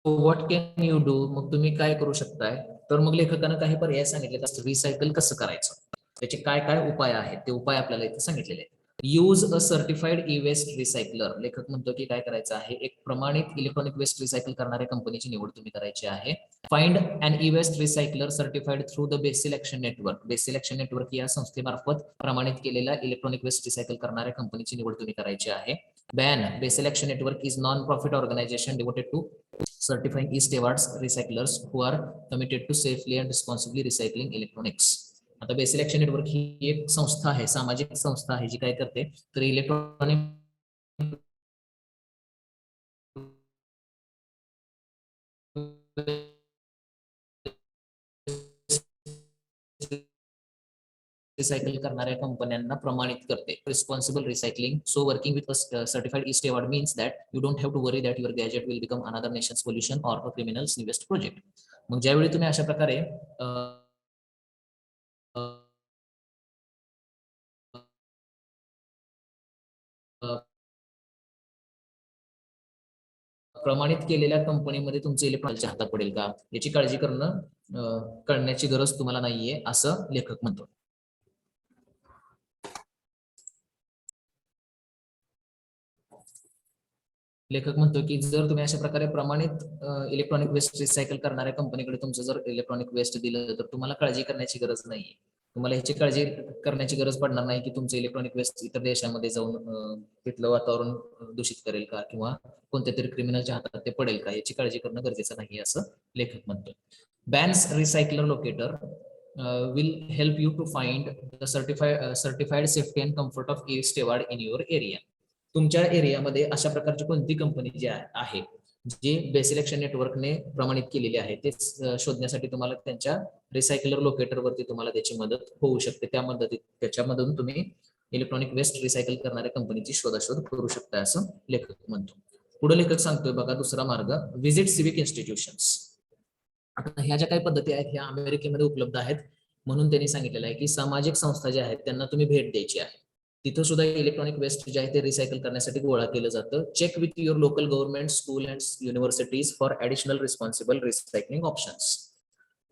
What can you do? मग तुम्ही काय करू शकताय? तर मग लेखकानं काही पर्याय सांगितले, रिसायकल कसं करायचं, त्याचे काय काय उपाय आहेत ते उपाय आपल्याला इथे सांगितलेले आहेत. Use a certified e waste recycler. लेखक म्हणतो की काय करायचं आहे, एक प्रमाणित इलेक्ट्रॉनिक वेस्ट रिसायकल करणाऱ्या कंपनीची निवड तुम्ही करायची आहे. Find an e waste recycler certified through the base selection network. Base selection network या संस्थेमार्फत प्रमाणित केलेल्या इलेक्ट्रॉनिक वेस्ट रिसायकल करणाऱ्या कंपनीची निवड तुम्ही करायची आहे. BAN. Base selection network is non profit organisation devoted to certifying e-stewards recyclers who are committed to safely and responsibly recycling electronics. आता बेसिल ऍक्शन नेटवर्क ही एक संस्था आहे, सामाजिक संस्था आहे जी काय करते तर इलेक्ट्रॉनिक रिसायकल करणाऱ्या कंपन्यांना प्रमाणित करते. Responsible recycling. So working with certified e steward means that you don't have to worry that your gadget will become another nation's pollution or a criminal's invest project. मग ज्यावेळी तुम्ही अशा प्रकारे प्रमाणित केलेल्या कंपनीमध्ये तुमचं इलेक्ट्रॉनिकच्या हातात पडेल का याची काळजी करण्याची गरज तुम्हाला नाहीये, असं लेखक म्हणतो. लेखक म्हणतो की जर तुम्ही अशा प्रकारे प्रमाणित इलेक्ट्रॉनिक वेस्ट रिसायकल करणाऱ्या कंपनीकडे तुमचं जर इलेक्ट्रॉनिक वेस्ट दिलं तर तुम्हाला काळजी करण्याची गरज नाहीये. तुम्हाला ह्याची काळजी करण्याची गरज पडणार नाही की तुमचं इलेक्ट्रॉनिक वेस्ट इतर देशामध्ये जाऊन तिथलं वातावरण दूषित करेल का किंवा कोणत्या तरी क्रिमिनलच्या हातात ते पडेल का, याची काळजी करणं गरजेचं नाही असं लेखक म्हणतो. BAN's recycler locator will help you to find the certified safety and comfort of e-steward in your area. तुमच्या एरियामध्ये अशा प्रकारची कोणती कंपनी जी आहे जे बेस सिलेक्शन नेटवर्कने प्रमाणित केलेली आहे ते शोधण्यासाठी तुम्हाला त्यांच्या रिसायकलर लोकेटर वरती तुम्हाला त्याची मदत होऊ शकते. त्याच्यामधून तुम्ही इलेक्ट्रॉनिक वेस्ट रिसायकल करणाऱ्या कंपनीची शोधाशोध करू शकता असं लेखक म्हणतो. पुढे लेखक सांगतोय बघा दुसरा मार्ग, व्हिजिट सिविक इन्स्टिट्यूशन्स. आता ह्या ज्या काही पद्धती आहेत ह्या अमेरिकेमध्ये उपलब्ध आहेत म्हणून त्यांनी सांगितलेलं आहे की सामाजिक संस्था ज्या आहेत त्यांना तुम्ही भेट द्यायची आहे. तिथं सुद्धा इलेक्ट्रॉनिक वेस्ट जे आहे ते रिसायकल करण्यासाठी गोळा केलं जातं. Check with your local government school and universities for additional responsible recycling options.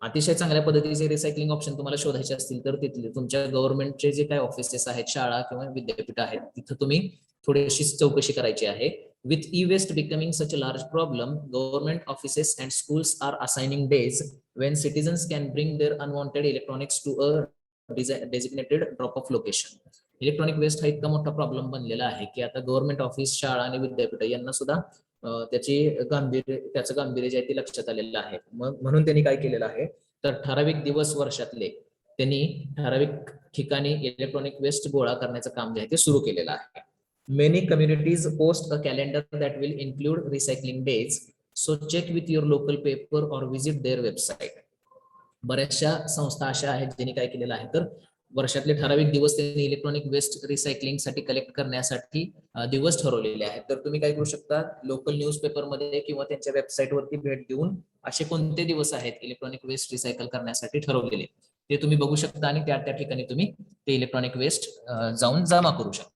अतिशय चांगल्या पद्धतीचे रिसायकलिंग ऑप्शन तुम्हाला शोधायचे असतील तर तिथले तुमच्या गव्हर्नमेंटचे जे काही ऑफिसेस आहेत, शाळा किंवा विद्यापीठ आहेत, तिथं तुम्ही थोडीशी चौकशी करायची आहे. With e-waste becoming such a large problem, government offices and schools are assigning days when citizens can bring their unwanted electronics to a designated drop-off location. Electronic waste हा इतका मोठा प्रॉब्लेम बनलेला आहे की आता गव्हर्नमेंट ऑफिस, शाळा आणि विद्यापीठ यांना सुद्धा त्याचं गांभीर्य जे आहे ते लक्षात आलेलं आहे. मग म्हणून त्यांनी काय केलेलं आहे तर ठराविक दिवस वर्षातले त्यांनी ठराविक ठिकाणी इलेक्ट्रॉनिक वेस्ट गोळा करण्याचं काम जे आहे ते सुरू केलेलं आहे. Many communities post a calendar that will include recycling days. So check with your local paper or visit their website. बऱ्याचशा संस्था अशा आहेत ज्यांनी काय केलेलं आहे तर वर्षातले ठराविक दिवस त्यांनी इलेक्ट्रॉनिक वेस्ट रिसायकलिंग साठी कलेक्ट करण्यासाठी दिवस ठरवलेले आहेत. तर तुम्ही काय करू शकता, लोकल न्यूजपेपर मध्ये किंवा त्यांच्या वेबसाईट वरती भेट देऊन असे कोणते दिवस आहेत इलेक्ट्रॉनिक वेस्ट रिसायकल करण्यासाठी ठरवलेले ते तुम्ही बघू शकता आणि त्या ठिकाणी तुम्ही ते इलेक्ट्रॉनिक वेस्ट जाऊन जमा करू शकता.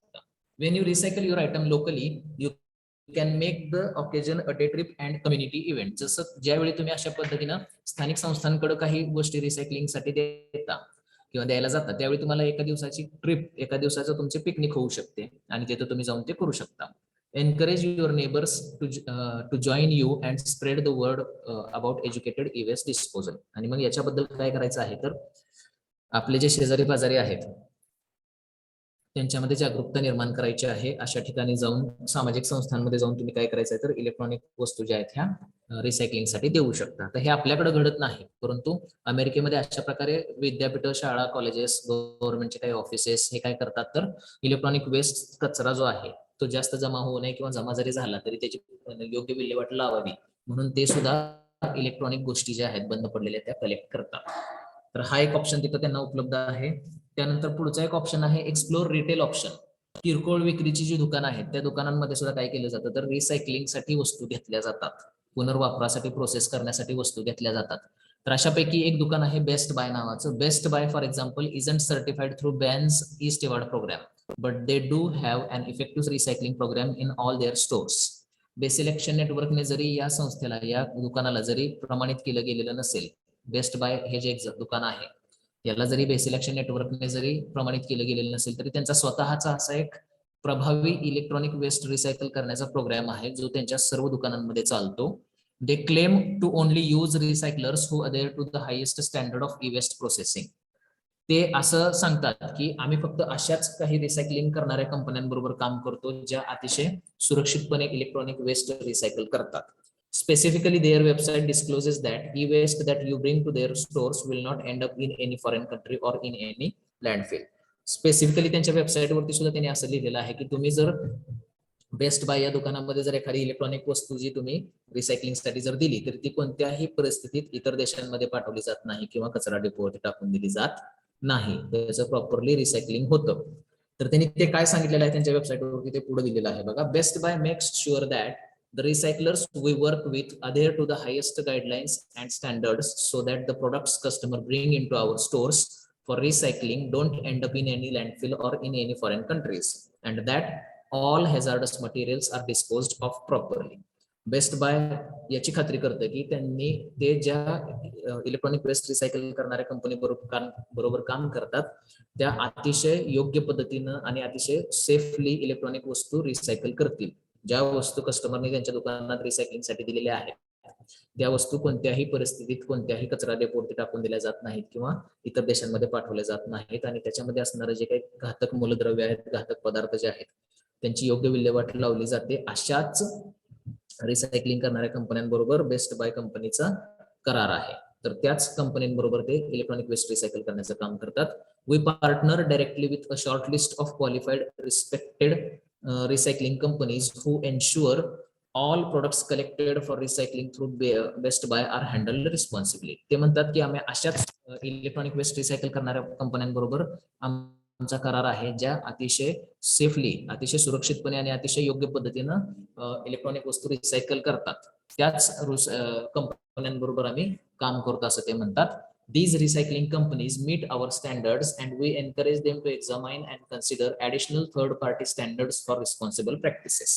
When you recycle your item locally, you can make the occasion a day trip and community event. जसं ज्यावेळी तुम्ही अशा पद्धतीनं स्थानिक संस्थांकडे काही गोष्टी रिसायकलिंगसाठी देता किंवा द्यायला जातात त्यावेळी तुम्हाला एका दिवसाची ट्रिप, एका दिवसाचं तुमचे पिकनिक होऊ शकते आणि तिथे तुम्ही जाऊन ते करू शकता. encourage your neighbors to join you and spread the word about educated e-waste disposal. आणि मग याच्याबद्दल काय करायचं आहे तर आपले जे शेजारी पाजारी आहेत त्यांच्यामध्ये जागरूकता निर्माण करायची आहे. अशा ठिकाणी जाऊन सामाजिक संस्थांमध्ये जाऊन तुम्ही काय करायचं आहे तर इलेक्ट्रॉनिक वस्तू ज्या आहेत ह्या रिसायकलिंगसाठी देऊ शकता. तर हे आपल्याकडे घडत नाही, परंतु अमेरिकेमध्ये अशा प्रकारे विद्यापीठ, शाळा, कॉलेजेस, गव्हर्नमेंटचे काही ऑफिसेस हे काय करतात तर इलेक्ट्रॉनिक वेस्ट कचरा जो आहे तो जास्त जमा होऊ नये किंवा जमा जरी झाला तरी त्याची योग्य विल्हेवाट लावावी म्हणून ते सुद्धा इलेक्ट्रॉनिक गोष्टी ज्या आहेत बंद पडलेल्या त्या कलेक्ट करतात. तर हा एक ऑप्शन तिथं त्यांना उपलब्ध आहे. त्यानंतर पुढचा एक ऑप्शन आहे एक्सप्लोर रिटेल ऑप्शन. किरकोळ विक्रीची जी दुकानं आहेत त्या दुकानांमध्ये सुद्धा काय केलं जातं तर रिसायकलिंगसाठी वस्तू घेतल्या जातात, पुनर्वापरासाठी प्रोसेस करण्यासाठी वस्तू घेतल्या जातात. तर अशापैकी एक दुकान आहे बेस्ट बाय नावाचं. Best Buy for example isn't certified through BAN's east award programme, but they do have an effective recycling programme in all their stores. Basel action नेटवर्कने जरी या संस्थेला, या दुकानाला जरी प्रमाणित केलं गेलेलं नसेल, बेस्ट बाय हे जे दुकान आहे याला जरी बेसिल ॲक्शन नेटवर्कने जरी प्रमाणित केलं गेलेलं नसेल तरी त्यांचा स्वतःचा असा एक प्रभावी इलेक्ट्रॉनिक वेस्ट रिसायकल करण्याचा प्रोग्राम आहे जो त्यांच्या सर्व दुकानांमध्ये चालतो. They claim to only use recyclers who adhere to the highest standard of e waste processing. ते असं सांगतात की आम्ही फक्त अशाच काही रिसायकलिंग करणाऱ्या कंपन्यांबरोबर काम करतो ज्या अतिशय सुरक्षितपणे इलेक्ट्रॉनिक वेस्ट रिसायकल करतात. Specifically, their website discloses that e-waste that you bring to their stores will not end up in any foreign country or in any landfill. Specifically त्यांच्या वेबसाईटवरती सुद्धा त्यांनी असं लिहिलेलं आहे की तुम्ही जर बेस्ट बाय या दुकानामध्ये जर एखादी इलेक्ट्रॉनिक वस्तू जी तुम्ही रिसायकलिंगसाठी जर दिली तर ती कोणत्याही परिस्थितीत इतर देशांमध्ये पाठवली जात नाही किंवा कचरा डिपोवरती टाकून दिली जात नाही, त्याचं प्रॉपरली रिसायकलिंग होतं. तर त्यांनी ते काय सांगितलेलं आहे त्यांच्या वेबसाईटवरती ते पुढे दिलेलं आहे बघा. Best Buy makes sure that the recyclers we work with adhere to the highest guidelines and standards so that the products customer bring into our stores for recycling don't end up in any landfill or in any foreign countries, and that all hazardous materials are disposed of properly. Best Buy याची खात्री करतं की त्यांनी ते ज्या इलेक्ट्रॉनिक वेस्ट रिसायकल करणाऱ्या कंपनी बरोबर काम करतात त्या अतिशय योग्य पद्धतीनं आणि अतिशय सेफली इलेक्ट्रॉनिक वस्तू रिसायकल करतील. ज्या वस्तू कस्टमरने त्यांच्या दुकानात रिसायकलिंगसाठी दिलेल्या आहेत त्या वस्तू कोणत्याही परिस्थितीत कोणत्याही कचरा डेपोवरती टाकून दिल्या जात नाहीत किंवा इतर देशांमध्ये पाठवल्या जात नाहीत आणि त्याच्यामध्ये असणारे जे काही घातक मूलद्रव्य आहेत, घातक पदार्थ जे आहेत त्यांची योग्य विल्हेवाट लावली जाते. अशाच रिसायकलिंग करणाऱ्या कंपन्यांबरोबर बेस्ट बाय कंपनीचा करार आहे. तर त्याच कंपन्यांबरोबर ते इलेक्ट्रॉनिक वेस्ट रिसायकल करण्याचं काम करतात. We partner directly with a short list of qualified respected recycling companies who ensure all products collected for recycling through Best Buy are handled responsibly. ते म्हणतात की आम्ही अशाच इलेक्ट्रॉनिक वेस्ट रिसायकल करणाऱ्या कंपन्यांबरोबर आमचा करार आहे ज्या अतिशय सेफली, अतिशय सुरक्षितपणे आणि अतिशय योग्य पद्धतीनं इलेक्ट्रॉनिक वस्तू रिसायकल करतात. त्याच कंपन्यांबरोबर आम्ही काम करतो असं ते म्हणतात. These recycling companies meet our standards and we encourage them to examine and consider additional third-party standards for responsible practices.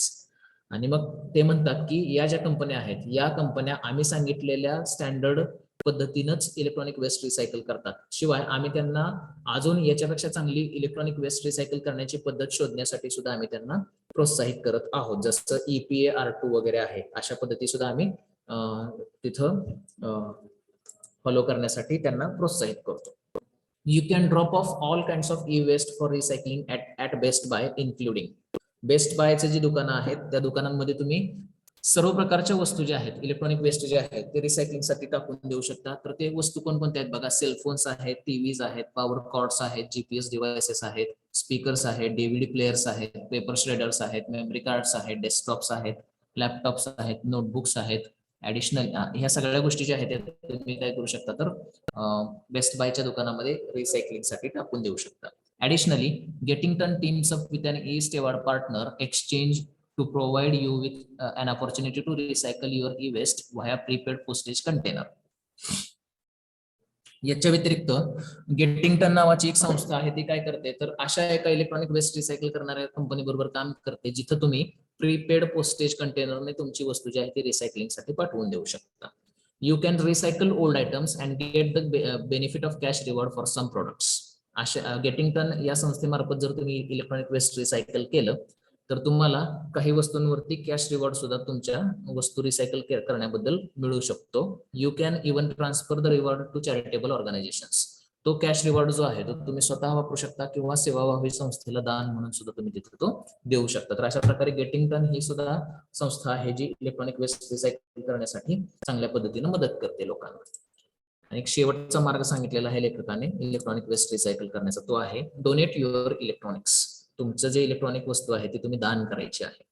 आणि मग ते म्हणतात की या ज्या कंपन्या आहेत या कंपन्या आम्ही सांगितलेल्या स्टँडर्ड पद्धतीनंच इलेक्ट्रॉनिक वेस्ट रिसायकल करतात. शिवाय आम्ही त्यांना अजून याच्यापेक्षा चांगली इलेक्ट्रॉनिक वेस्ट रिसायकल करण्याची पद्धत शोधण्यासाठी सुद्धा आम्ही त्यांना प्रोत्साहित करत आहोत. जसं EPA R2 वगैरे आहे अशा पद्धती सुद्धा आम्ही तिथं फॉलो करण्यासाठी त्यांना प्रोत्साहित करतो. You can drop off all kinds of e waste for recycling at Best Buy including. Best बायचे जी दुकानं आहेत त्या दुकानांमध्ये तुम्ही सर्व प्रकारच्या वस्तू ज्या आहेत इलेक्ट्रॉनिक वेस्ट जे आहेत ते रिसायकलिंगसाठी टाकून देऊ शकता. तर ते वस्तू कोणकोणत्या आहेत बघा. सेलफोन्स आहेत, टीव्हीज आहेत, पॉवर कॉर्ड्स आहेत, GPS डिव्हायसेस आहेत, स्पीकर्स आहेत, DVD प्लेयर्स आहेत, पेपर श्रेडर्स आहेत, मेमरी कार्ड्स आहेत, डेस्कटॉप्स आहेत, लॅपटॉप्स आहेत, नोटबुक्स आहेत. ऍडिशनल ह्या सगळ्या गोष्टी ज्या आहेत तुम्ही काय करू शकता तर बेस्ट बायच्या दुकानामध्ये रिसायकलिंगसाठी टाकून देऊ शकता. Additionally Gettington teams up with an east award partner exchange to provide you with an opportunity to recycle your e waste via prepaid postage container. याच्या व्यतिरिक्त गेटिंगटन नावाची एक संस्था आहे ती काय करते तर अशा एका इलेक्ट्रॉनिक वेस्ट रिसायकल करणाऱ्या कंपनी बरोबर काम करते जिथं तुम्ही प्रीपेड पोस्टेज कंटेनरने तुमची वस्तू जी आहे ती रिसायकलिंगसाठी पाठवून देऊ शकता. You can recycle old items and get the benefit of cash reward for some products. अशा गेटिंगटन या संस्थेमार्फत जर तुम्ही इलेक्ट्रॉनिक वेस्ट रिसायकल केलं तर तुम्हाला काही वस्तूंवरती कॅश रिवॉर्ड सुद्धा तुमच्या वस्तू रिसायकल करण्याबद्दल मिळू शकतो. You can even transfer the reward to charitable organisations. तो कॅश रिवॉर्ड जो आहे तो तुम्ही स्वतः वापरू शकता किंवा सेवाभावी संस्थेला दान म्हणून सुद्धा तुम्ही तिथे तो देऊ शकता. तर अशा प्रकारे गेटिंग डन ही सुद्धा संस्था आहे जी इलेक्ट्रॉनिक वेस्ट रिसायकल करण्यासाठी चांगल्या पद्धतीने मदत करते लोकांना. आणि एक शेवटचा मार्ग सांगितलेला आहे लेखकाने इलेक्ट्रॉनिक वेस्ट रिसायकल करण्याचा, तो आहे डोनेट युअर इलेक्ट्रॉनिक्स. तुमचं जे इलेक्ट्रॉनिक वस्तू आहे ती तुम्ही दान करायची आहे.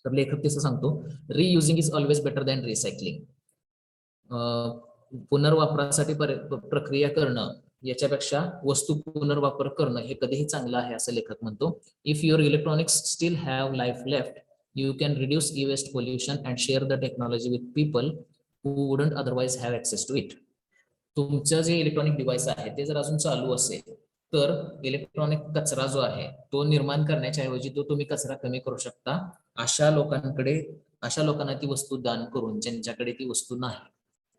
तर लेखक कसं सांगतो, reusing is always better than recycling. पुनर्वापरासाठी प्रक्रिया करणं याच्यापेक्षा वस्तू पुनर्वापर करणं हे कधीही चांगलं आहे असं लेखक म्हणतो. If your electronics still have life left you can reduce e waste pollution and share the technology with people who wouldn't otherwise have access to it. तुमचं जे इलेक्ट्रॉनिक डिव्हाइस आहे ते जर अजून चालू असेल तर इलेक्ट्रॉनिक कचरा जो आहे तो निर्माण करण्याच्या ऐवजी तो तुम्ही कचरा कमी करू शकता. अशा लोकांना ती वस्तू दान करून, ज्यांच्याकडे ती वस्तू नाही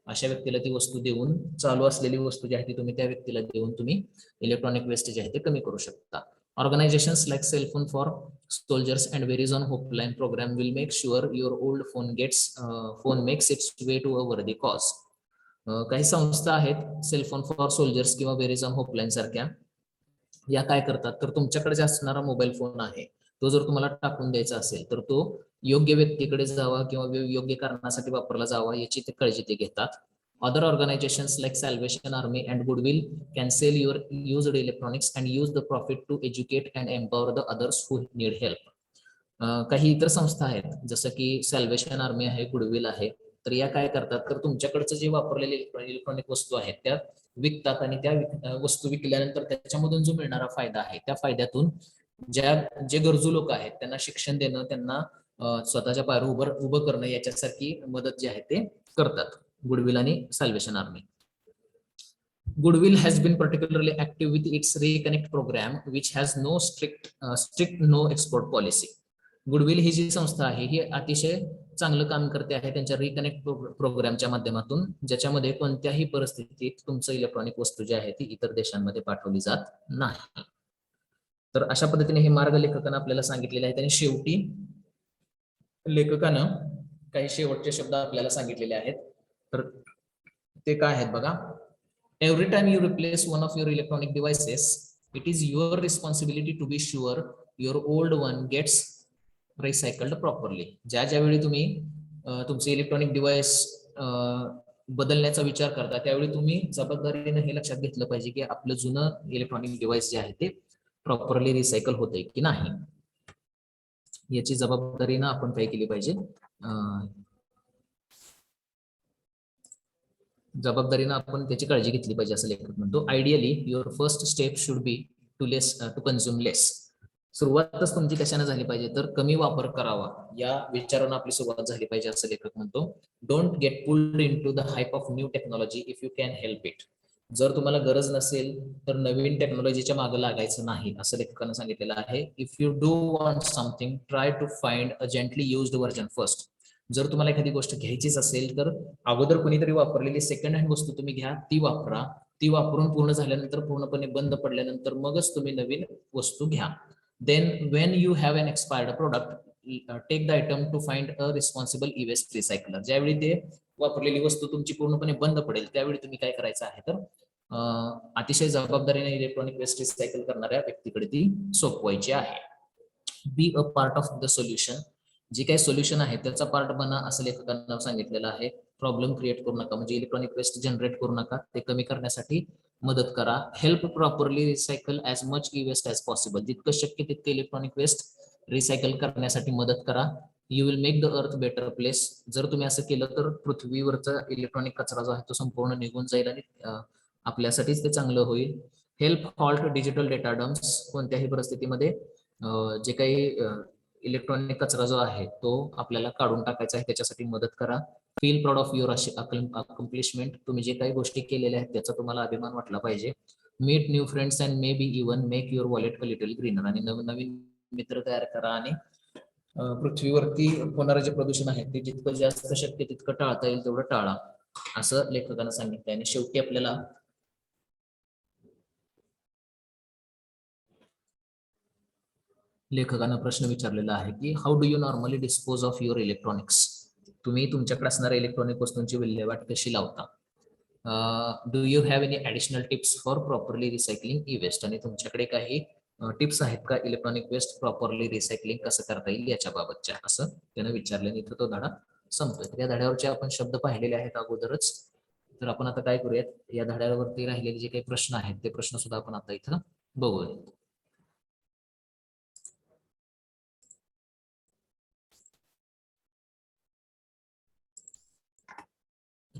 अशा व्यक्तीला ती वस्तू देऊन, चालू असलेली वस्तू जी आहे ती तुम्ही त्या व्यक्तीला देऊन तुम्ही इलेक्ट्रॉनिक वेस्ट जे आहे ते कमी करू शकता. Organizations like Cell Phone for Soldiers and Verizon Helpline program will make sure your old phone makes its way to a worthy cause. काही संस्था आहेत सेल फोन फॉर सोल्जर्स किंवा वेरिझॉन होपलाईन सारख्या, या काय करतात तर तुमच्याकडे जे असणारा मोबाईल फोन आहे तो जर तुम्हाला टाकून द्यायचा असेल तर तो योग्य व्यक्तीकडे जावा किंवा योग्य कारणासाठी वापरला जावा याची ते काळजी ते घेतात. Other organizations like Salvation Army and Goodwill can sell your used electronics and use the profit to educate and empower the others who need help. काही इतर संस्था आहेत जसं की सॅल्वेशन आर्मी आहे, गुडविल आहे. तर या काय करतात तर तुमच्याकडचं जे वापरलेले इलेक्ट्रॉनिक वस्तू आहेत त्या विकतात आणि त्या वस्तू विकल्यानंतर त्याच्यामधून जो मिळणारा फायदा आहे त्या फायद्यातून जे गरजू लोक आहेत त्यांना शिक्षण देणं, त्यांना स्वतःच्या पायावर उभं करणं याच्यासारखी मदत जी आहे ते करतात गुडविल आणि सॅल्वेशन army. Goodwill has been particularly active with its Reconnect program, which has no strict no export policy. Goodwill ही जी संस्था आहे ही अतिशय चांगलं काम करते आहे त्यांच्या रिकनेक्ट प्रोग्रामच्या माध्यमातून, ज्याच्यामध्ये कोणत्याही परिस्थितीत तुमचं इलेक्ट्रॉनिक वस्तू जी आहे ती इतर देशांमध्ये पाठवली जात नाही. तर अशा पद्धतीने हे मार्ग लेखकानं आपल्याला सांगितलेले आहेत. आणि शेवटी लेखकानं काही शेवटचे शब्द आपल्याला सांगितलेले आहेत. तर ते काय आहेत बघा. Every time you replace one of your electronic devices, it is your responsibility to be sure your old one gets recycled properly. ज्यावेळी तुम्ही तुमचे इलेक्ट्रॉनिक डिव्हाइस बदलण्याचा विचार करता त्यावेळी तुम्ही जबाबदारीने हे लक्षात घेतलं पाहिजे की आपलं जुनं इलेक्ट्रॉनिक डिव्हाइस जे आहे ते प्रॉपरली रिसायकल होते की नाही, याची जबाबदारीनं आपण काय केली पाहिजे, जबाबदारीनं आपण त्याची काळजी घेतली पाहिजे असं लेखक म्हणतो. Ideally your first step should be to consume less. सुरुवातच तुमची कशाने झाली पाहिजे तर कमी वापर करावा या विचारानं आपली सुरुवात झाली पाहिजे असं लेखक म्हणतो. Don't get pulled into the hype of new technology if you can help it. जर तुम्हाला गरज नसेल तर नवीन टेक्नॉलॉजीच्या मागे लागायचं नाही असं लेखकानं सांगितलेलं आहे. If you do want something try to find a gently used version first. जर तुम्हाला एखादी गोष्ट घ्यायचीच असेल तर अगोदर कोणीतरी वापरलेली सेकंड हँड वस्तू तुम्ही घ्या, ती वापरा. ती वापरून पूर्ण झाल्यानंतर, पूर्णपणे बंद पडल्यानंतर मगच तुम्ही नवीन वस्तू घ्या. Then when you have an expired product take the item to find a responsible e waste recycler. ज्यावेळी ते वापरलेली वस्तू तुमची पूर्णपणे बंद पडेल त्यावेळी तुम्ही काय करायचं आहे तर अतिशय जबाबदारीने इलेक्ट्रॉनिक वेस्ट रिसायकल करणाऱ्या व्यक्तीकडे ती सोपवायची आहे. Be a part of the solution. जे काही सोल्युशन आहे त्याचा पार्ट बना असं लेखकांना सांगितलेलं आहे. प्रॉब्लेम क्रिएट करू नका, म्हणजे इलेक्ट्रॉनिक वेस्ट जनरेट करू नका, ते कमी करण्यासाठी मदत करा. Help properly recycle as much e waste as possible. जितकं शक्य तितके इलेक्ट्रॉनिक वेस्ट रिसायकल करण्यासाठी मदत करा. You will make the earth better place. जर तुम्ही असं केलं तर पृथ्वीवरचा इलेक्ट्रॉनिक कचरा जो आहे तो संपूर्ण निघून जाईल आणि आपल्यासाठीच ते चांगलं होईल. Help halt digital data dumps. कोणत्याही परिस्थितीमध्ये जे काही इलेक्ट्रॉनिक कचरा जो आहे तो आपल्याला काढून टाकायचा आहे त्याच्यासाठी मदत करा. Feel proud of your accomplishment. तुम्ही जे काही गोष्टी केलेल्या आहेत त्याचा तुम्हाला अभिमान वाटला पाहिजे. Meet new friends and maybe even make your wallet a little greener. आणि नवीन मित्र तयार करा आणि पृथ्वीवरती होणारं जे प्रदूषण आहे ते जितकं जास्त शक्य तितकं टाळता येईल तेवढं टाळा असं लेखकानं सांगितलं. आणि शेवटी आपल्याला लेखकानं प्रश्न विचारलेला आहे की how do you normally dispose of your electronics, तुम्ही तुमच्याकडे असणाऱ्या इलेक्ट्रॉनिक वस्तूंची विल्हेवाट कशी लावता. Do you have any additional tips for properly recycling e waste, आणि तुमच्याकडे काही टिप्स आहेत का इलेक्ट्रॉनिक वेस्ट प्रॉपरली रिसायकलिंग कसं करता येईल याच्या बाबतच्या, असं त्यानं विचारल्याने इथं तो धडा संपतोय. तर या धड्यावरचे आपण शब्द पाहिलेले आहेत अगोदरच. तर आपण आता काय करूयात, या धड्यावरती राहिलेले जे काही प्रश्न आहेत ते प्रश्न सुद्धा आपण आता इथं बघूयात.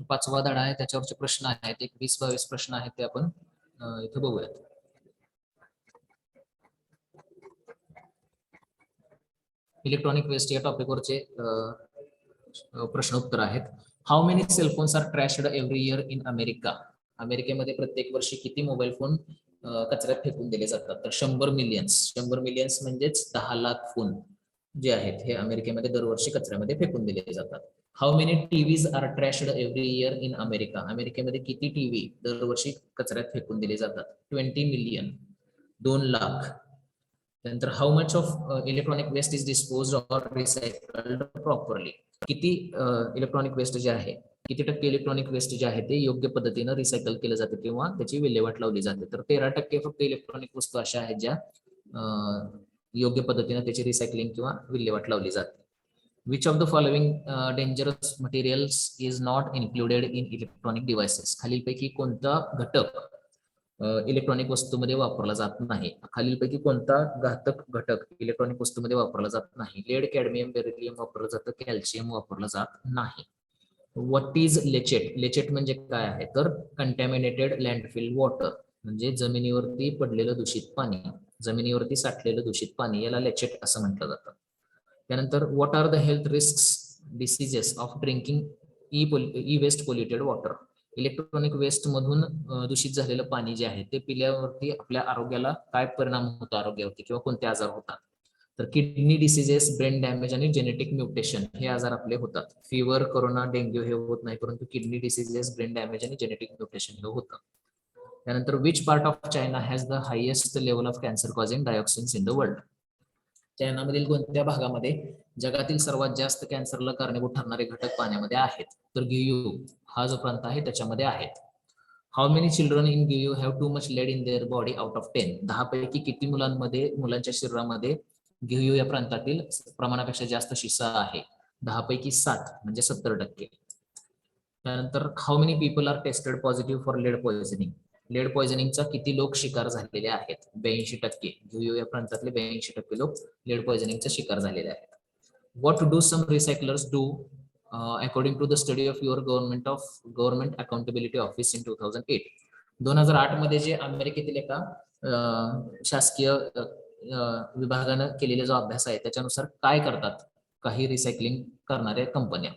पाचवा धडा आहे, त्याच्यावरचे प्रश्न आहेत, एक 20-22 प्रश्न आहेत ते आपण इथं बघूयात. इलेक्ट्रॉनिक वेस्ट या टॉपिकवरचे प्रश्न उत्तर आहेत. How many cellphones are trashed every year in America, अमेरिकेमध्ये प्रत्येक वर्षी किती मोबाईल फोन कचऱ्यात फेकून दिले जातात. तर 100 मिलियन्स, 100 मिलियन्स म्हणजेच 10 लाख फोन जे आहेत हे अमेरिकेमध्ये दरवर्षी कचऱ्यामध्ये फेकून दिले जातात. How many TVs are trashed every year in America, अमेरिकेमध्ये किती टीव्ही दरवर्षी कचऱ्यात फेकून दिले जातात. 20 मिलियन, 2 लाख. त्यानंतर how much of electronic waste is dispose or recycled properly, किती इलेक्ट्रॉनिक वेस्ट जे आहे, किती टक्के इलेक्ट्रॉनिक वेस्ट जे आहे ते योग्य पद्धतीनं रिसायकल केलं जातं किंवा त्याची विल्हेवाट लावली जाते. तर 13% फक्त इलेक्ट्रॉनिक वस्तू अशा आहेत ज्या योग्य पद्धतीनं त्याची रिसायकलिंग किंवा विल्हेवाट लावली जाते. Which of the following dangerous materials is not included in electronic devices, खालीलपैकी कोणता घटक इलेक्ट्रॉनिक वस्तूमध्ये वापरला जात नाही. खालीलपैकी कोणता घातक घटक इलेक्ट्रॉनिक वस्तूमध्ये वापरला जात नाही. लेड, कॅडमियम, बेरिलियम वापरलं जातं, कॅल्शियम वापरलं जात नाही. व्हॉट इज लेचेट, लेचेट म्हणजे काय आहे तर कंटॅमिनेटेड लँडफिल वॉटर, म्हणजे जमिनीवरती पडलेलं दूषित पाणी, जमिनीवरती साठलेलं दूषित पाणी, याला लेचेट असं म्हटलं जातं. त्यानंतर what are the health risk diseases of drinking e waste polluted water, electronic waste मधून दूषित झालेलं पाणी जे आहे ते पिल्यावरती आपल्या आरोग्याला काय परिणाम होतो आरोग्यावरती किंवा कोणते आजार होतात. तर किडनी डिसीजेस, ब्रेन डॅमेज आणि जेनेटिक म्युटेशन हे आजार आपले होतात. फीवर, कोरोना, डेंग्यू हे होत नाही, परंतु किडनी डिसीजेस, ब्रेन डॅमेज आणि जेनेटिक म्युटेशन हे होतं. त्यानंतर which part of China has the highest level of cancer causing dioxins in the world, चायनामधील कोणत्या भागामध्ये जगातील सर्वात जास्त कॅन्सरला कारणीभूत ठरणारे घटक पाण्यामध्ये आहेत. तर गियू हा जो प्रांत आहे त्याच्यामध्ये आहेत. How many children in Guiyu have too much lead in their body out of 10, 10 पैकी किती मुलांच्या शरीरामध्ये गियू या प्रांतातील प्रमाणापेक्षा जास्त शिसा आहे. 10 पैकी 7 म्हणजे 70%. त्यानंतर how many people are tested positive for lead poisoning, lead पॉइझनिंगचा किती लोक शिकार झालेले आहेत. 82%, गियू या प्रांतातले 82% लोक लेड पॉइझनिंगचा शिकार झालेले आहेत. What do some recyclers do according to the study of your government accountability office in 2008, 2008 मध्ये जे अमेरिकेतील एका शासकीय विभागानं केलेला जो अभ्यास आहे त्याच्यानुसार काय करतात काही रिसायकलिंग करणाऱ्या कंपन्या.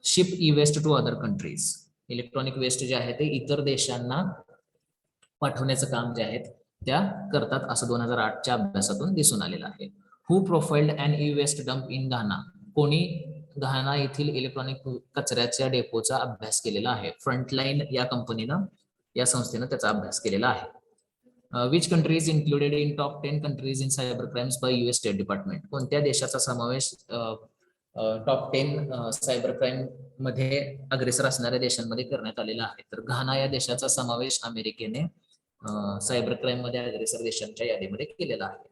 Ship e waste to other countries, electronic waste जे आहे ते इतर देशांना पाठवण्याचं काम जे आहे त्या करतात असं 2008च्या अभ्यासातून दिसून आलेलं आहे. Who profiled and e waste dump in Ghana, कोणी घाना येथील इलेक्ट्रॉनिक कचऱ्याच्या डेपोचा अभ्यास केलेला आहे. फ्रंटलाईन या कंपनीनं, या संस्थेनं त्याचा अभ्यास केलेला आहे. Which country is included in top 10 countries in cyber crimes by US state department, कोणत्या देशाचा समावेश टॉप 10 सायबर क्राईम मध्ये अग्रेसर असणाऱ्या देशांमध्ये करण्यात आलेला आहे. तर घाना या देशाचा समावेश अमेरिकेने सायबर क्राईम मध्ये अग्रेसर देशांच्या यादीमध्ये केलेला आहे.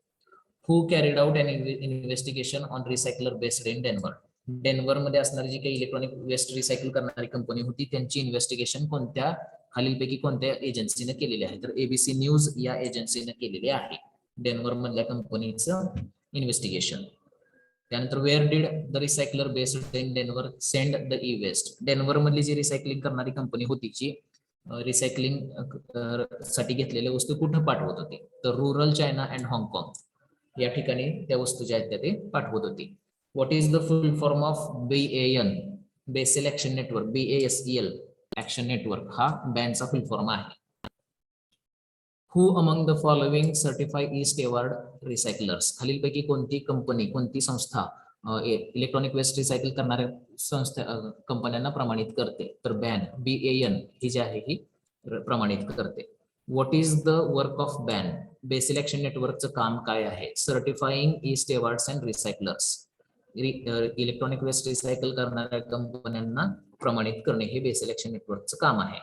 Who carried out an investigation on recycler based in Denver, Denver मध्ये असणारी जी काही इलेक्ट्रॉनिक वेस्ट रिसायकल करणारी कंपनी होती त्यांची इन्व्हेस्टिगेशन कोणत्या खालीलपैकी कोणत्या एजन्सीने केलेली आहे. तर ABC न्यूज या एजन्सीने केलेली आहे डेन्व्हर मधल्या कंपनीचं इन्व्हेस्टिगेशन. त्यानंतर where did the recycler based in Denver send the e waste, Denver मधली जी रिसायकलिंग करणारी कंपनी होती जी रिसायकलिंग साठी घेतलेल्या वस्तू कुठं पाठवत होती. तर रुरल चायना अँड हाँगकाँग या ठिकाणी त्या वस्तू ज्या आहेत त्या ते पाठवत होती. What is the full form of BAN, Basel action network, BASEL action network हा बॅनचा फुल फॉर्म आहे. Who among the following certify east award recyclers, खालीलपैकी कोणती कंपनी, कोणती संस्था इलेक्ट्रॉनिक वेस्ट रिसायकल करणाऱ्या संस्था कंपन्यांना प्रमाणित करते. तर BAN ही जी आहे ही प्रमाणित करते. What is the work of BAN? Basel action नेटवर्कचं काम काय आहे? Certifying e stewards and recyclers. Electronic waste recycle करणाऱ्या कंपन्यांना प्रमाणित करणे हे बेसिल ऍक्शन नेटवर्कचं काम आहे.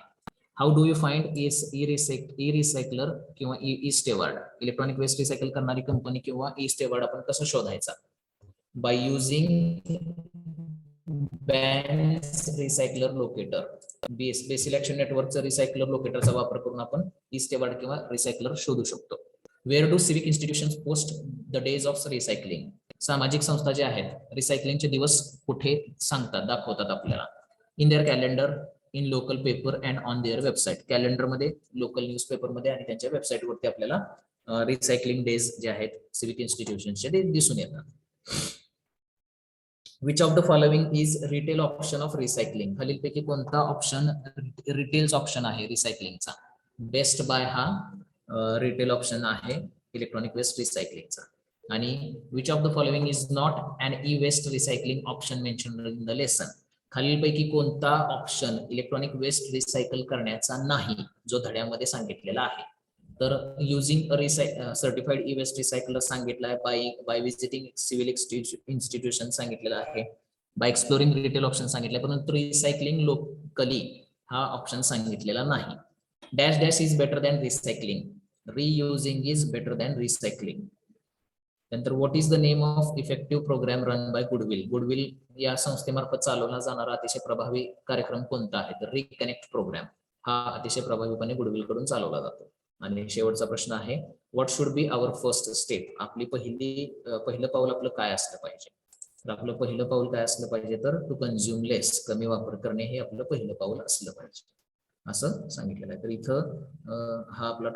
How do you find e recycler किंवा e steward? Electronic waste recycle करणारी कंपनी किंवा ई स्टेवार्ड आपण कसं शोधायचा? By using BAN's recycler locator. Basel action नेटवर्कचा रिसायकलर लोकेटरचा वापर करून आपण ई स्टेवार्ड किंवा रिसायकलर शोधू शकतो. Where do civic institutions post the days of recycling? सामाजिक संस्था जे आहेत रिसायकलिंगचे दिवस कुठे सांगतात, दाखवतात आपल्याला? In their calendar, in local paper and on their website. कॅलेंडरमध्ये, लोकल न्यूजपेपरमध्ये आणि त्यांच्या वेबसाईटवरती आपल्याला रिसायकलिंग डेज जे आहेत सिविक इन्स्टिट्यूशनचे ते दिसून येतात. Which of the following is retail option of recycling? खालीलपैकी कोणता ऑप्शन रिटेल्स ऑप्शन आहे रिसायकलिंगचा? बेस्ट बाय हा रिटेल ऑप्शन आहे इलेक्ट्रॉनिक वेस्ट रिसायकलिंगचा. आणि which of the following is not an e waste recycling option mention in the lesson? खालीलपैकी कोणता ऑप्शन इलेक्ट्रॉनिक वेस्ट रिसायकल करण्याचा नाही जो धड्यामध्ये सांगितलेला आहे? तर using certified e waste recycler सांगितलं आहे, बाय विजिटिंग सिव्हिल इन्स्टिट्यूशन सांगितलेलं आहे, बाय एक्सप्लोरिंग रिटेल ऑप्शन सांगितलं, परंतु रिसायकलिंग लोकली हा ऑप्शन सांगितलेला नाही. Dash dash is better than recycling. Reusing is better than recycling. नंतर what is the name of effective programme run by Goodwill? Goodwill या संस्थेमार्फत चालवला जाणारा अतिशय प्रभावी कार्यक्रम कोणता आहे? तर रिकनेक्ट प्रोग्राम हा अतिशय प्रभावीपणे गुडविल कडून चालवला जातो. आणि शेवटचा प्रश्न आहे, what should be our first step? आपली पहिलं पाऊल आपलं काय असलं पाहिजे? तर आपलं पहिलं पाऊल काय असलं पाहिजे? तर टू कन्झ्युम लेस, कमी वापर करणे हे आपलं पहिलं पाऊल असलं पाहिजे असं सांगितलेलं आहे. तर इथं हा आपला टॉपिक